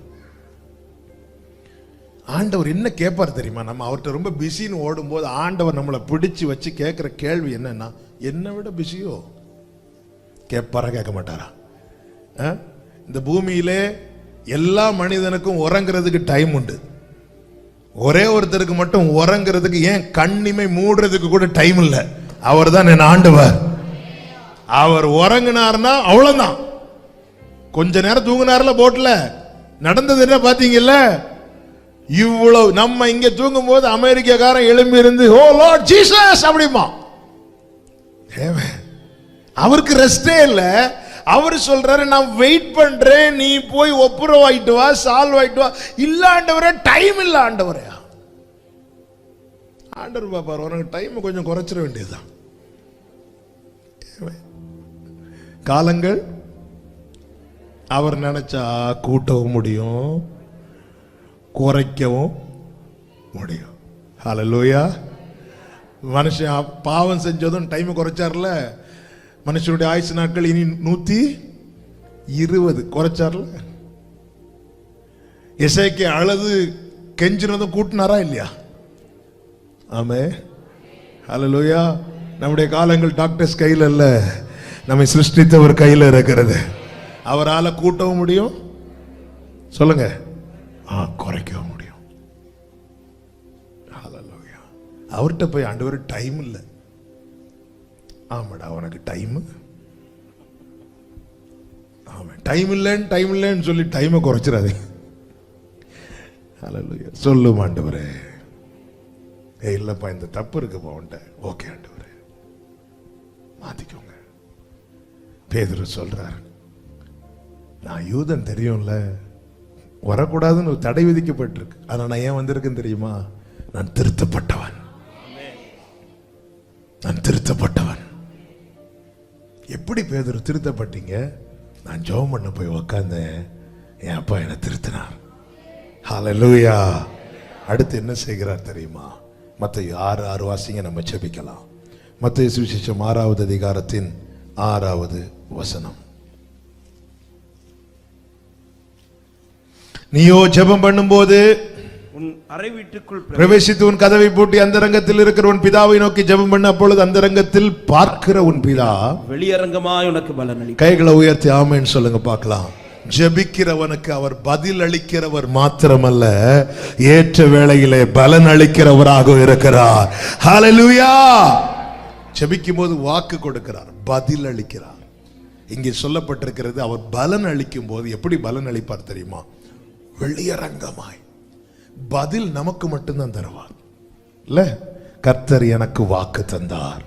ஆண்டவர் என்ன கேட்பார் தெரியுமா? நம்ம அவர்கிட்ட ரொம்ப பிஸின்னு ஓடும் போது ஆண்டவர் நம்மளை பிடிச்சு வச்சு கேட்கிற கேள்வி என்னன்னா, என்னை விட பிஸியோ? கேட்பாரா கேட்க மாட்டாரா? இந்த பூமியிலே எல்லா மனிதனுக்கும் உறங்குறதுக்கு டைம் உண்டு. ஒரே ஒருத்தருக்கு மட்டும் உறங்குறதுக்கு, ஏன் கண்ணிமை மூடுறதுக்கு கூட டைம் இல்லை. அவர் தான் என் ஆண்டவர். அவர் உறங்கினார்னா அவ்வளவுதான். கொஞ்ச நேரம் தூங்கினார்ல போட்ல, நடந்தது என்ன பாத்தீங்கல்ல? இவ்வளவு நம்ம இங்க தூங்கும் போது அமெரிக்காக்காரன் எழும்பி இருந்து ஓ லார்ட் ஜீசஸ் அப்படிமா. அவருக்கு ரெஸ்டே இல்ல. அவர் சொல்றாரு, நான் வெயிட் பண்றேன், நீ போய் ஒப்புரவாயிட்டு வா, சால்வ் ஆயிட்டு வா. இல்ல ஆண்டவரே, டைம் இல்ல ஆண்டவரே. ஆண்டவர் பாப்பார், உனக்கு டைம் கொஞ்சம் குறைச்சிட வேண்டியதுதான். காலங்கள் அவர் நினைச்சா கூட்டவும் முடியும், குறைக்கவும் முடியும். ஹல்லேலூயா. மனுஷன் பாவம் செஞ்சதும் டைம் குறைச்சார்ல. மனுஷனுடைய ஆயுசு நாட்கள் இனி 120 குறைச்சார்ல. எசேக்கியா அழுது கெஞ்சினதும் கூட்டினாரா இல்லையா? ஆமே. ஹல்லேலூயா. நம்முடைய காலங்கள் டாக்டர்ஸ் கையில் அல்ல, நம்மை சிருஷ்டித்தவர் கையில் இருக்கிறது. அவரால் கூட்டவும் முடியும், சொல்லுங்க, குறைக்கவும் முடியும். ஹல்லேலூயா. அவர்கிட்ட போய் ஆண்டவர் டைம் இல்லை, ஆமாடா உனக்கு டைம், ஆமா டைம் இல்லைன்னு சொல்லி டைமை குறைச்சிடாதே. ஹல்லேலூயா. சொல்லும் ஆண்டவரே, இல்லப்பா இந்த தப்பு இருக்கு போன்ட்ட. ஓகே ஆண்டவரே, மாத்திக்கோங்க. பேதுரு சொல்றார், நான் யூதன் தெரியும்ல, வரக்கூடாதுன்னு ஒரு தடை விதிக்கப்பட்டிருக்கு. ஆனா நான் ஏன் வந்திருக்கேன் தெரியுமா? நான் திருத்தப்பட்டவன், நான் திருத்தப்பட்டவன். எப்படி பேதுரு திருத்தப்பட்டீங்க? நான் ஜெபம் பண்ண போய் உக்காந்தேன், என் அப்பா என்னை திருத்தினார். ஹல்லேலூயா. அடுத்து என்ன செய்கிறார் தெரியுமா? மத்தேயு 6:6 வாசிங்க, நம்ம ஜெபிக்கலாம். மத்தேயு சுவிசேஷம் 6வது அதிகாரத்தின் 6வது வசனம். நீயோ ஜெபம் பண்ணும்போது உன் அறை வீட்டுக்குள் பிரவேசித்து உன் கதவை பூட்டி அந்தரங்கத்தில் இருக்கிற உன் பிதாவை நோக்கி ஜெபம் பண்ண, அப்பொழுது அந்தரங்கத்தில் பார்க்கிற உன் பிதா வெளியரங்கமாய் உனக்கு பலன் அளிப்பார். கைகளை உயர்த்தி ஆமென் சொல்லுங்க பார்க்கலாம். ஜெபிக்கிறவனுக்கு அவர் பதில் அளிக்கிறவர் மாத்திரமல்ல, ஏற்ற வேளையிலே பலன் அளிக்கிறவராக இருக்கிறார். ஹல்லேலூயா. ஜெபிக்கும் போது வாக்கு கொடுக்கிறார், பதில் அளிக்கிறார். இங்கே சொல்லப்பட்டிருக்கிறது, அவர் பலன் அளிக்கும் போது எப்படி பலன் அளிப்பார் தெரியுமா? வெளியரங்கமாய். பதில் நமக்கு மட்டும்தான் தருவார் இல்ல. கர்த்தர் எனக்கு வாக்கு தந்தார்,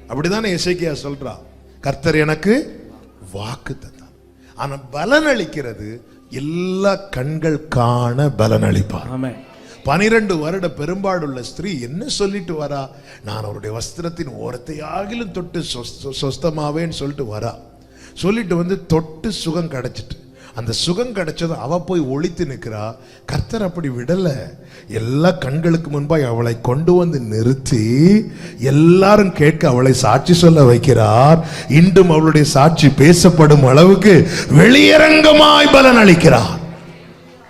அப்படிதானே எசேக்கியா சொல்றார். கர்த்தர் எனக்கு வாக்கு தந்தார். ஆனா பலன் அளிக்கிறது எல்லா கண்கள் காண பலன் அளிப்பார். 12 வருட பெரும்பாடுள்ள ஸ்திரீ என்ன சொல்லிட்டு வரா? நான் அவருடைய வஸ்திரத்தின் ஓரத்தை ஆகிலும் தொட்டு சொஸ்தமாவேன்னு சொல்லிட்டு வரா. சொல்லிட்டு வந்து தொட்டு சுகம் கிடைச்சிட்டு, அந்த சுகம் கிடைச்சதும் அவ போய் ஒளித்து நிற்கிறா. கர்த்தர் அப்படி விடல. எல்லா கண்களுக்கு முன்பாய் அவளை கொண்டு வந்து நிறுத்தி எல்லாரும் கேட்க அவளை சாட்சி சொல்ல வைக்கிறார். இன்றும் அவளுடைய சாட்சி பேசப்படும் அளவுக்கு வெளியரங்கமாய் பலன் அளிக்கிறார்.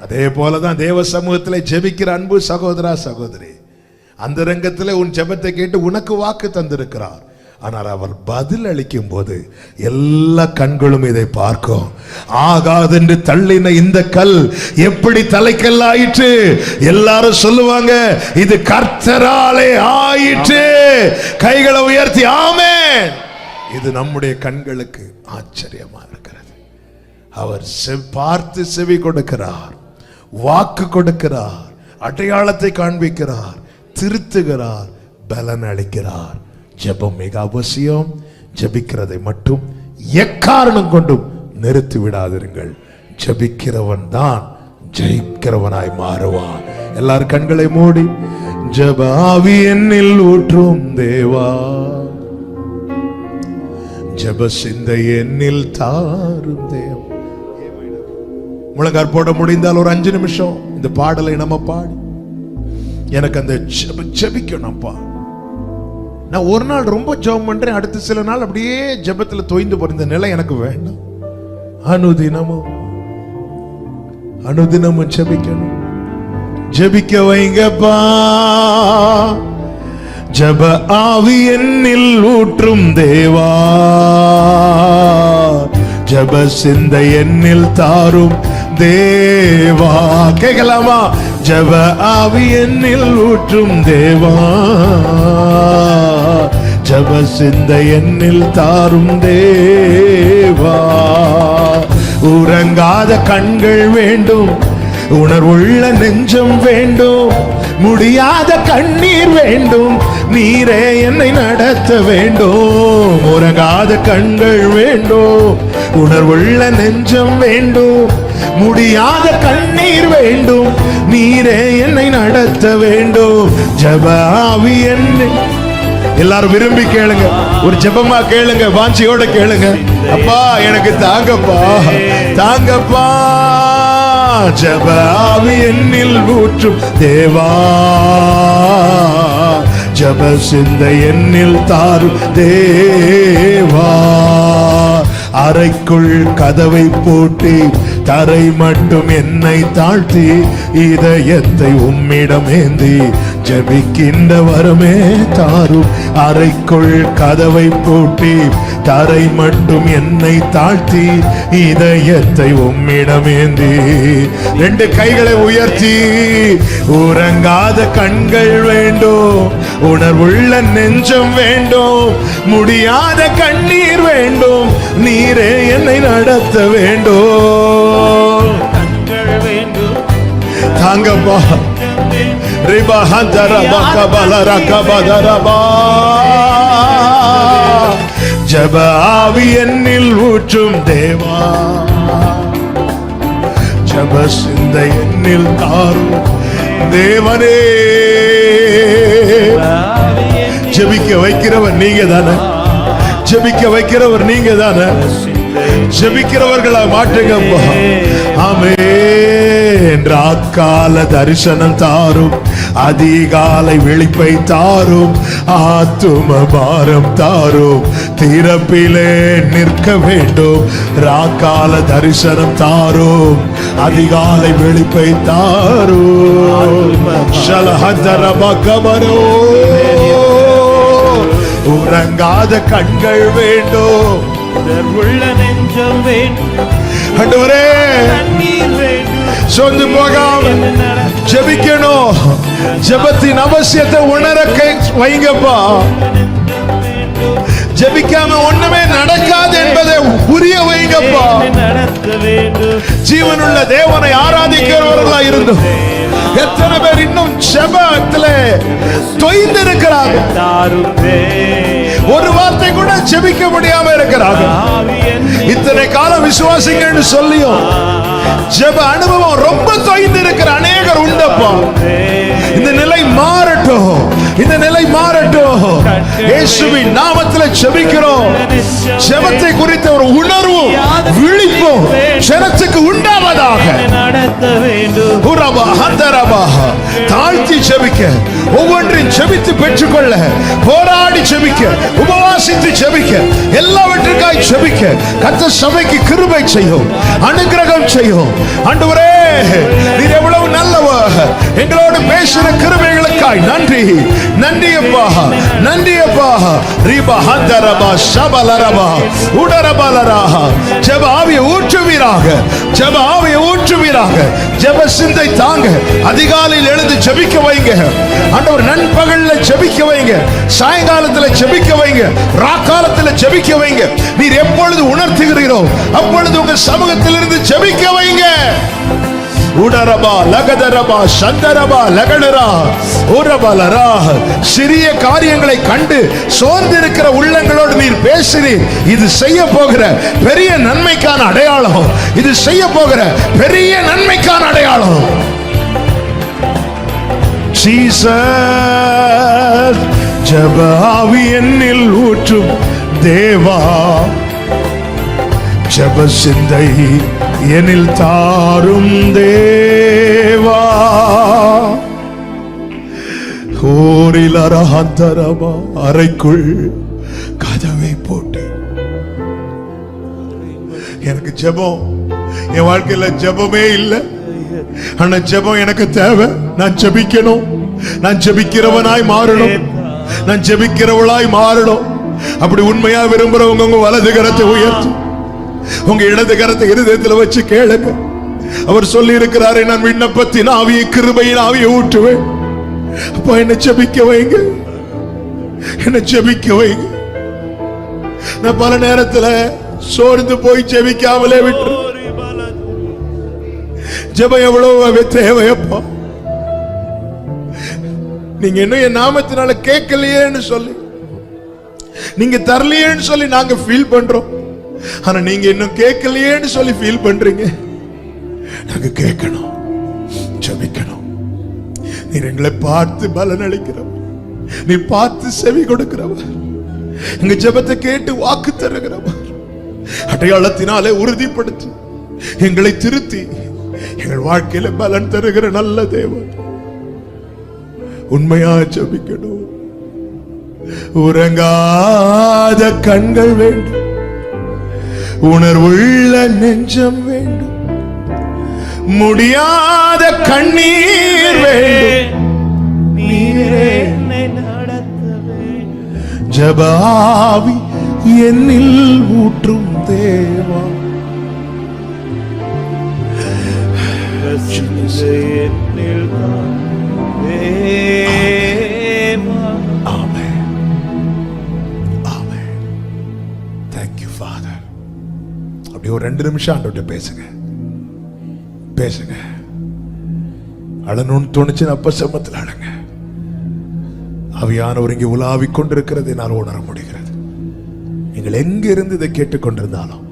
அதே போலதான் தேவ சமூகத்தில் ஜெபிக்கிற அன்பு சகோதரா சகோதரி, அந்த ரங்கத்தில் உன் ஜெபத்தை கேட்டு உனக்கு வாக்கு தந்திருக்கிறார். ஆனால் அவர் பதில் அளிக்கும் போது எல்லா கண்களும் இதை பார்க்கும். ஆகாதென்று தள்ளின இந்த கல் எப்படி தலைக்கல் ஆயிற்று? எல்லாரும் சொல்லுவாங்க, இது கர்த்தராலே ஆயிற்று. கைகளை உயர்த்தி ஆமென். இது நம்முடைய கண்களுக்கு ஆச்சரியமா இருக்கிறது. அவர் பார்த்து செவி கொடுக்கிறார், வாக்கு கொடுக்கிறார், அடையாளத்தை காண்பிக்கிறார், திருத்துகிறார், பலன் அளிக்கிறார். ஜெபம் மிக அவசியம். ஜெபிக்கிறதை மட்டும் எக்காரணம் கொண்டும் நிறுத்தி விடாதிருங்கள். ஜெபிக்கிறவன் தான் ஜெயிக்கிறவனாய் மாறுவான். எல்லாரும் கண்களை மூடி, ஜெப ஆவி என்னில் ஊற்றும் தேவா, ஜெப சிந்தை என்னில் தாரும் தேவா. முழங்கால் போட முடிந்தால் ஒரு 5 நிமிஷம் இந்த பாடலை நம்ம பாடி, எனக்கு அந்த ஜெபிக்கணும்ப்பா. நான் ஒரு நாள் ரொம்ப ஜெபம் பண்றேன், அடுத்த சில நாள் அப்படியே ஜெபத்துல தொய்ந்து போற இந்த நிலை எனக்கு வேண்டாம். அனுதினமும் ஜெபிக்கணும். ஜெபிக்க வைங்கப்பா, ஜெப ஆவி என்னில் ஊற்றும் தேவா, ஜெப சிந்தை என்னில் தாரும் தேவா. கேட்கலாமா? ஜெப ஆவி என்னில் ஊற்றும் தேவா, ஜெப சிந்தை என்னில் தாரும் தேவா. உறங்காத கண்கள் வேண்டும், உணர்வுள்ள நெஞ்சம் வேண்டும், முடியாத கண்ணீர் வேண்டும், நீரே என்னை நடத்த வேண்டும். உறங்காத கண்கள் வேண்டும், உணர்வுள்ள நெஞ்சம் வேண்டும், முடியாத கண்ணீர் வேண்டும், நீரே என்னை நடத்த வேண்டும். ஜெப ஆவி என்னை, எல்லாரும் விரும்பி கேளுங்க, ஒரு ஜெபமா கேளுங்க, வாஞ்சியோட கேளுங்க. அப்பா எனக்கு தாங்கப்பா, தாங்கப்பா. ஜெப ஆவி என்னில் ஊற்றும் தேவா, ஜெப சிந்தை என்னில் தாரும் தேவா. அறைக்குள் கதவை பூட்டி தரை மட்டும் என்னை தாழ்த்தி இதயத்தை உம்மிடம் ஏந்தி ஜெபிக்கின்ற வரமே தாரும். அறைக்குள் கதவை பூட்டி தரை மட்டும் என்னை தாழ்த்தி இதயத்தை உம்மிடம் ஏந்தி 2 கைகளை உயர்த்தி, உறங்காத கண்கள் வேண்டும், உணர்வுள்ள நெஞ்சம் வேண்டும், முடியாத கண்ணீர் வேண்டும், நீரே என்னை நடத்த வேண்டும். கண்கள் வேண்டும், தாங்கப்பா. ரிபா ஹந்தரபா கபலரகபதரபா. ஜெப ஆவி என்னில் ஊற்றும் தேவா, ஜெப சிந்தை என்னில் தாரும் தேவனே. ஜெபிக்க வைக்கிறவர் நீங்க தானே, ஜெபிக்க வைக்கிறவர் நீங்க தானே. ஜெபிக்கிறவர்களா மாற்றுங்கப்பா. ஆமென். ராக்கால தரிசனம் தாரும், அதிகாலை விழிப்பை தாரும், ஆத்தும பாரம் தாரும், திறப்பிலே நிற்க வேண்டும். ராக்கால தரிசனம் தாரும், அதிகாலை விழிப்பை தாரும். ஷலஹதரபகமரோ, உறங்காத கண்கள் வேண்டும், உள்ள நெஞ்சம் வேண்டும். ஆண்டவரே சொந்து போகாம ஜெபிக்கணும். ஜெபத்தின் அவசியத்தை உணர வைங்கப்பா. ஜெபிக்காம ஒண்ணுமே நடக்காது என்பதை புரிய வைங்கப்பா. ஜீவனுள்ள தேவனை ஆராதிக்கிறவர்களா இருந்தோம். எத்தனை பேர் இன்னும் ஜெபத்திலே தொய்ந்திருக்கிறார்கள், ஒரு வார்த்தை கூட ஜெபிக்க முடியாம இருக்கிறார்கள். இத்தனை காலம் விசுவாசிங்கன்னு சொல்லியும் ஜெப அனுபவம் ரொம்ப தொய்ந்து இருக்கிற அநேகர் உண்டப்பா. இந்த நிலை மாறட்டும், இந்த நிலை மாறட்டும். இயேசுவின் நாமத்தில் ஜெபிக்கிறோம். ஜெபத்தை குறித்த ஒரு உணர்வும் விழிப்பும் ஜனத்துக்கு உண்டாவதாக. தாழ்த்தி ஜெபிக்க, ஒவ்வொன்றையும் ஜெபித்து பெற்றுக்கொள்ள, போராடி ஜெபிக்க, உபவாசித்து ஜெபிக்க, எல்லாவற்றுக்காய் ஜெபிக்க கர்த்தர் சபைக்கு கிருபை செய்யும், அனுக்கிரகம் செய்யும். ஆண்டவரே நீர் எவ்வளவு நல்லவர், எங்களோடு பேசுகிற கிருபைகளுக்காய் நன்றி. நன்றி அப்பா, நன்றி அப்பா. ரிபா ஹந்தரபா ஷபலரபா உடரபலராஹ. ஜெப ஆவியை ஊற்றுவீராக, ஜெப ஆவியை ஊற்றுவீராக. ஜெப சிந்தை தாங்க. அதிகாலையில் எழுந்து ஜெபிக்க வைங்க ஆண்டவர். நண்பகல்ல ஜெபிக்க வைங்க, சாயங்காலத்துல ஜெபிக்க வைங்க, ராக்காலத்துல ஜெபிக்க வைங்க. நீர் எப்பொழுது உணர்த்துகிறீரோ அப்பொழுது உங்க சமூகத்திலிருந்து ஜெபிக்க வைங்க. உடரபா லகதரபா சந்தரபா லகடரா உரபலரா. சிறிய காரியங்களை கண்டு சோர்ந்திருக்கிற உள்ளங்களோடு நீர் பேசுறீர். இது செய்ய போகிற பெரிய நன்மைக்கான அடையாளம். இது செய்ய போகிற பெரிய நன்மைக்கான அடையாளம். ஜீசஸ், ஜெப ஆவி என்னில் ஊற்றும் தேவா, ஜெப சிந்தை என்னில் தாரும் தேவா. ஓரிலரஹந்தரபா, அறைக்குள் கதவை போட்டு எனக்கு ஜெபம், என் வாழ்க்கையில ஜெபமே இல்லை. ஆனா ஜெபம் எனக்கு தேவை. நான் ஜெபிக்கணும். நான் ஜெபிக்கிறவனாய் மாறணும். நான் ஜெபிக்கிறவளாய் மாறணும். அப்படி உண்மையா விரும்புறவங்க உங்க வலது கரத்தை உயர்த்து, உங்க இடது கரத்தை இருதயத்தில் வச்சு கேளுங்க. அவர் சொல்லி இருக்கிறாரே, நான் விண்ணப்பத்தின் ஆவியை கிருபையின் ஆவியை ஊற்றுவேன். அப்ப என்ன ஜெபிக்க வைங்க, என்ன ஜெபிக்க வைங்க. நான் பல நேரத்துல சோர்ந்து போய் ஜெபிக்காமலே விட்டு, ஜெபம் எவ்வளவு தேவையப்பா. நீங்க இன்னும் என் நாமத்தினால கேட்கலையேன்னு சொல்லி, நீங்க தரலையேன்னு சொல்லி நாங்க ஃபீல் பண்றோம். ஆனா நீங்க இன்னும் கேட்கலையேன்னு சொல்லி ஃபீல் பண்றீங்க. நாங்க கேட்கணும், ஜெபிக்கணும். நீர் எங்களை பார்த்து பலன் அளிக்கிறவர், நீ பார்த்து செவி கொடுக்கிறவர், எங்க ஜெபத்தை கேட்டு வாக்கு தருகிறவர், அடையாளத்தினாலே உறுதிப்படுத்தி எங்களை திருத்தி எங்கள் வாழ்க்கையில பலன் தருகிற நல்ல தேவன். உண்மையா ஜெபிக்கணும். உறங்காத கண்கள் வேண்டும், உணர்வுள்ள நெஞ்சம் வேண்டும், முடியாத கண்ணீர் வேண்டும். நீரே ஜெப ஆவி என்னில் ஊற்றும் தேவா, ஒரு 2 நிமிஷம் ஆண்டவர்கிட்ட பேசுங்க, பேசுங்க. அழணும்னு தோணுச்சு, அப்ப சமத்தில் அழங்க. ஆவியானவர் இங்கே உலாவிக் கொண்டிருக்கிறது என்னால் உணர முடிகிறது. நீங்கள் எங்க இருந்து இதை கேட்டுக்கொண்டிருந்தாலும்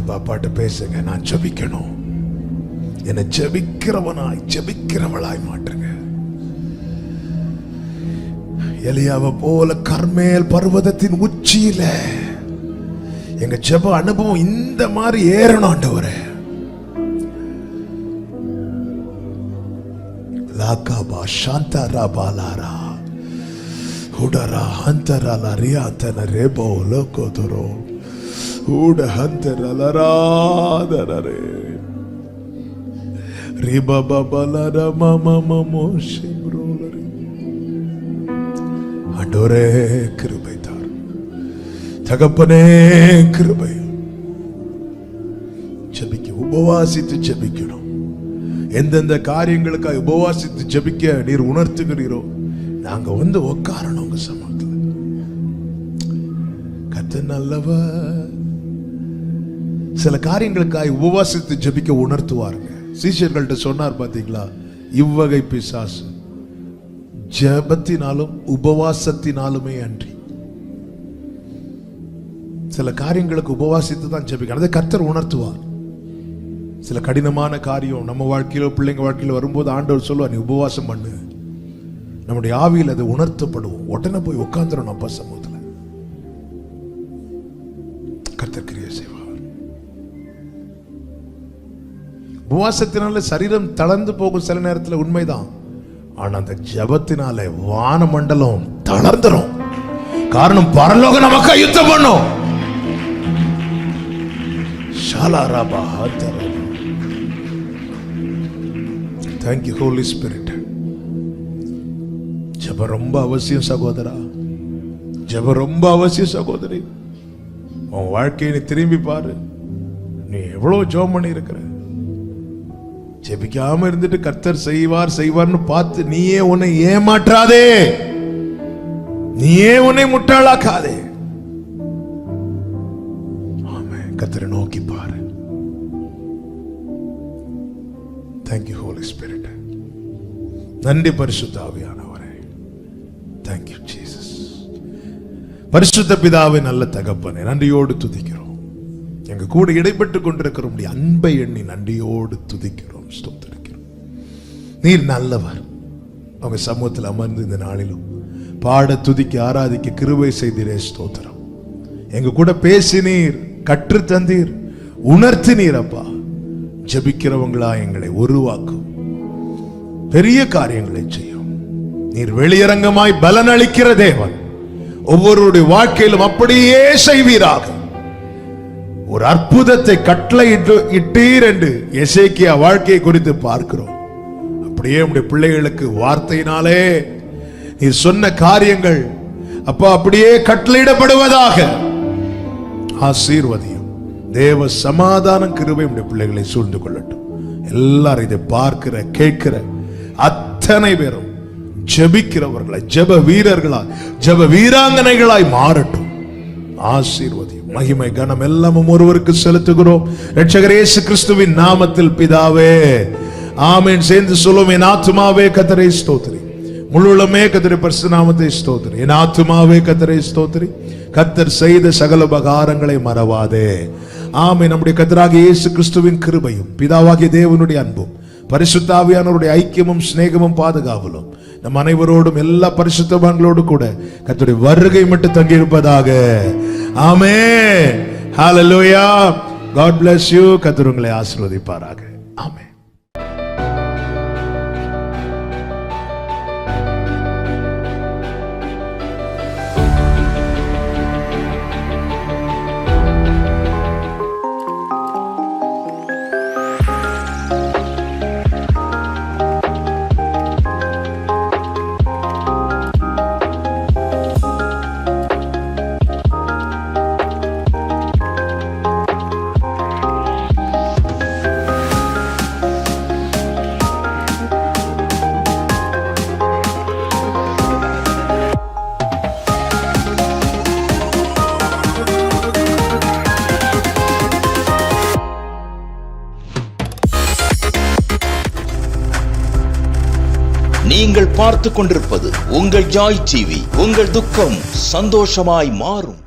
இப்ப அப்பாட்ட பேசுங்க. நான் ஜெபிக்கணும், என்னை ஜெபிக்கிறவனாய் ஜெபிக்கிறவளாய் மாற்றுங்க. எலியாவை போல கர்மேல் பர்வதத்தின் உச்சியில எங்க ஜெப அனுபவம் இந்த மாதிரி ஏறணும் ஆண்டவரே. லாகாபா சாந்தரா பாலாரா உடரா ஹந்தரா ரியாந்தன ரேபோ லோகோதரோ உட ஹந்தரா தரரே ரிபபா பலரா மம மோஷிப்ரோலரி. ஆண்டவரே கிருபை தகப்பனே, கிருபை. ஜெபிக்க உபவாசித்து ஜெபிக்கணும். எந்தெந்த காரியங்களுக்காக உபவாசித்து ஜெபிக்க நீர் உணர்த்துகிறீரோ நாங்க வந்து உட்காரணும் உங்க சமூகத்துல. கர்த்தர் நல்லவர். சில காரியங்களுக்காக உபவாசித்து ஜெபிக்க உணர்த்துவாருங்க. சீஷர்கள்ட்ட சொன்னார் பாத்தீங்களா, இவ்வகை பிசாசு ஜெபத்தினாலும் உபவாசத்தினாலுமே அன்றி. சில காரியங்களுக்கு உபவாசித்து தான் ஜெபிக்கணும். அதை கர்த்தர் உணர்த்துவார். சில கடினமான காரியம் நம்ம வாழ்க்கையில பிள்ளைங்க வாழ்க்கையில வரும்போது ஆண்டவர் சொல்லுவார், நீ உபவாசம் பண்ணு. நம்முடைய ஆவியில் அது உணர்த்தப்படுவோம். உடனே போய் உட்கார்ந்துடணும் அப்பா சமூகத்துல. கர்த்தர் கிரியை செய்வார். உபவாசத்தினால சரீரம் தளர்ந்து போகும் சில நேரத்தில் உண்மைதான். ஆனா அந்த ஜெபத்தினால வான மண்டலம் தளர்ந்துரும். காரணம், பரலோகம் நமக்கு யுத்தம் பண்ணும். Thank you Holy Spirit. ஜெபம் ரொம்ப அவசியம் சகோதரா, ஜெபம் ரொம்ப அவசியம் சகோதரி. உன் வாழ்க்கையை நீ திரும்பி பாரு. நீ எவ்வளவு ஜெபம் பண்ணி இருக்கிற. ஜெபிக்காம இருந்துட்டு கர்த்தர் செய்வார் செய்வார்னு பார்த்து நீயே உன்னை ஏமாற்றாதே, நீயே உன்னை முட்டாளாக்காதே. ஆமென். கர்த்தரை நோக்கி பாரு. Thank you holy spirit. நன்றி பரிசுத்த ஆவியானவரே. Thank you Jesus. பரிசுத்த பிதாவே, நல்ல தகப்பனே, நன்றியோடு துதிக்கிறோம். எங்க கூட இடைப்பட்டு கொண்டிருக்கிற உம்முடைய அன்பை எண்ணி நன்றியோடு துதிக்கிறோம், ஸ்தோத்திரிக்கிறோம். நீர் நல்லவர். அவங்க சமூகத்தில் அமர்ந்து இந்த நாளிலும் பாட, துதிக்க, ஆராதிக்க கிருபை செய்தீரே, ஸ்தோத்திரம். எங்க கூட பேசினீர், கற்று தந்தீர், உணர்த்தினீர். அப்பா, ஜெபிக்கிறவங்களா எங்களை உருவாக்கும், பெரிய காரியங்களை செய்யும். நீர் வெளியரங்கமாய் பலன் அளிக்கிற தேவன். ஒவ்வொருடைய வாழ்க்கையிலும் அப்படியே செய்வீராக. ஒரு அற்புதத்தை கட்டளை இட்டீர் என்று எசேக்கியா வாழ்க்கையை குறித்து பார்க்கிறோம். அப்படியே உடைய பிள்ளைகளுக்கு வார்த்தையினாலே நீ சொன்ன காரியங்கள் அப்பா அப்படியே கட்டளையிடப்படுவதாக. ஆசீர்வதியும். தேவ சமாதானம் கிருபை உடைய பிள்ளைகளை சூழ்ந்து கொள்ளட்டும். எல்லாரும் இதை பார்க்கிற கேட்கிற அத்தனை பேரும் ஜெபிக்கிறவர்களாய், ஜெப வீரர்களாய், ஜெப வீராங்கனைகளாய் மாறட்டும். ஆசீர்வதியும். மகிமை கனம் எல்லாமும் ஒருவருக்கு செலுத்துகிறோம், இரட்சகர் இயேசு கிறிஸ்துவின் நாமத்தில் பிதாவே, ஆமென். சேர்ந்து சொல்லுவோம். என் ஆத்துமாவே கர்த்தரை ஸ்தோத்திரி, முழுவலுமே கர்த்தருடைய பரிசுத்த நாமத்தை ஸ்தோத்திரி. என் ஆத்துமாவே கர்த்தரை ஸ்தோத்திரி, கர்த்தர் செய்த சகல உபகாரங்களை மறவாதே. ஆமென். நம்முடைய கர்த்தராகிய இயேசு கிறிஸ்துவின் கிருபையும் பிதாவாகிய தேவனுடைய அன்பும் பரிசுத்த ஆவியானவருடைய ஐக்கியமும் சிநேகமும் பாதுகாவலும் நம் அனைவரோடும் எல்லா பரிசுத்தவான்களோடு கூட கர்த்தருடைய வருகை மட்டும் தங்கி இருப்பதாக. ஆமென். ஹalleluya. God bless you. கர்த்தர் உங்களை ஆசீர்வதிப்பாராக. ஆமென். நீங்கள் பார்த்துக் கொண்டிருப்பது உங்கள் ஜாய் டிவி. உங்கள் துக்கம் சந்தோஷமாய் மாறும்.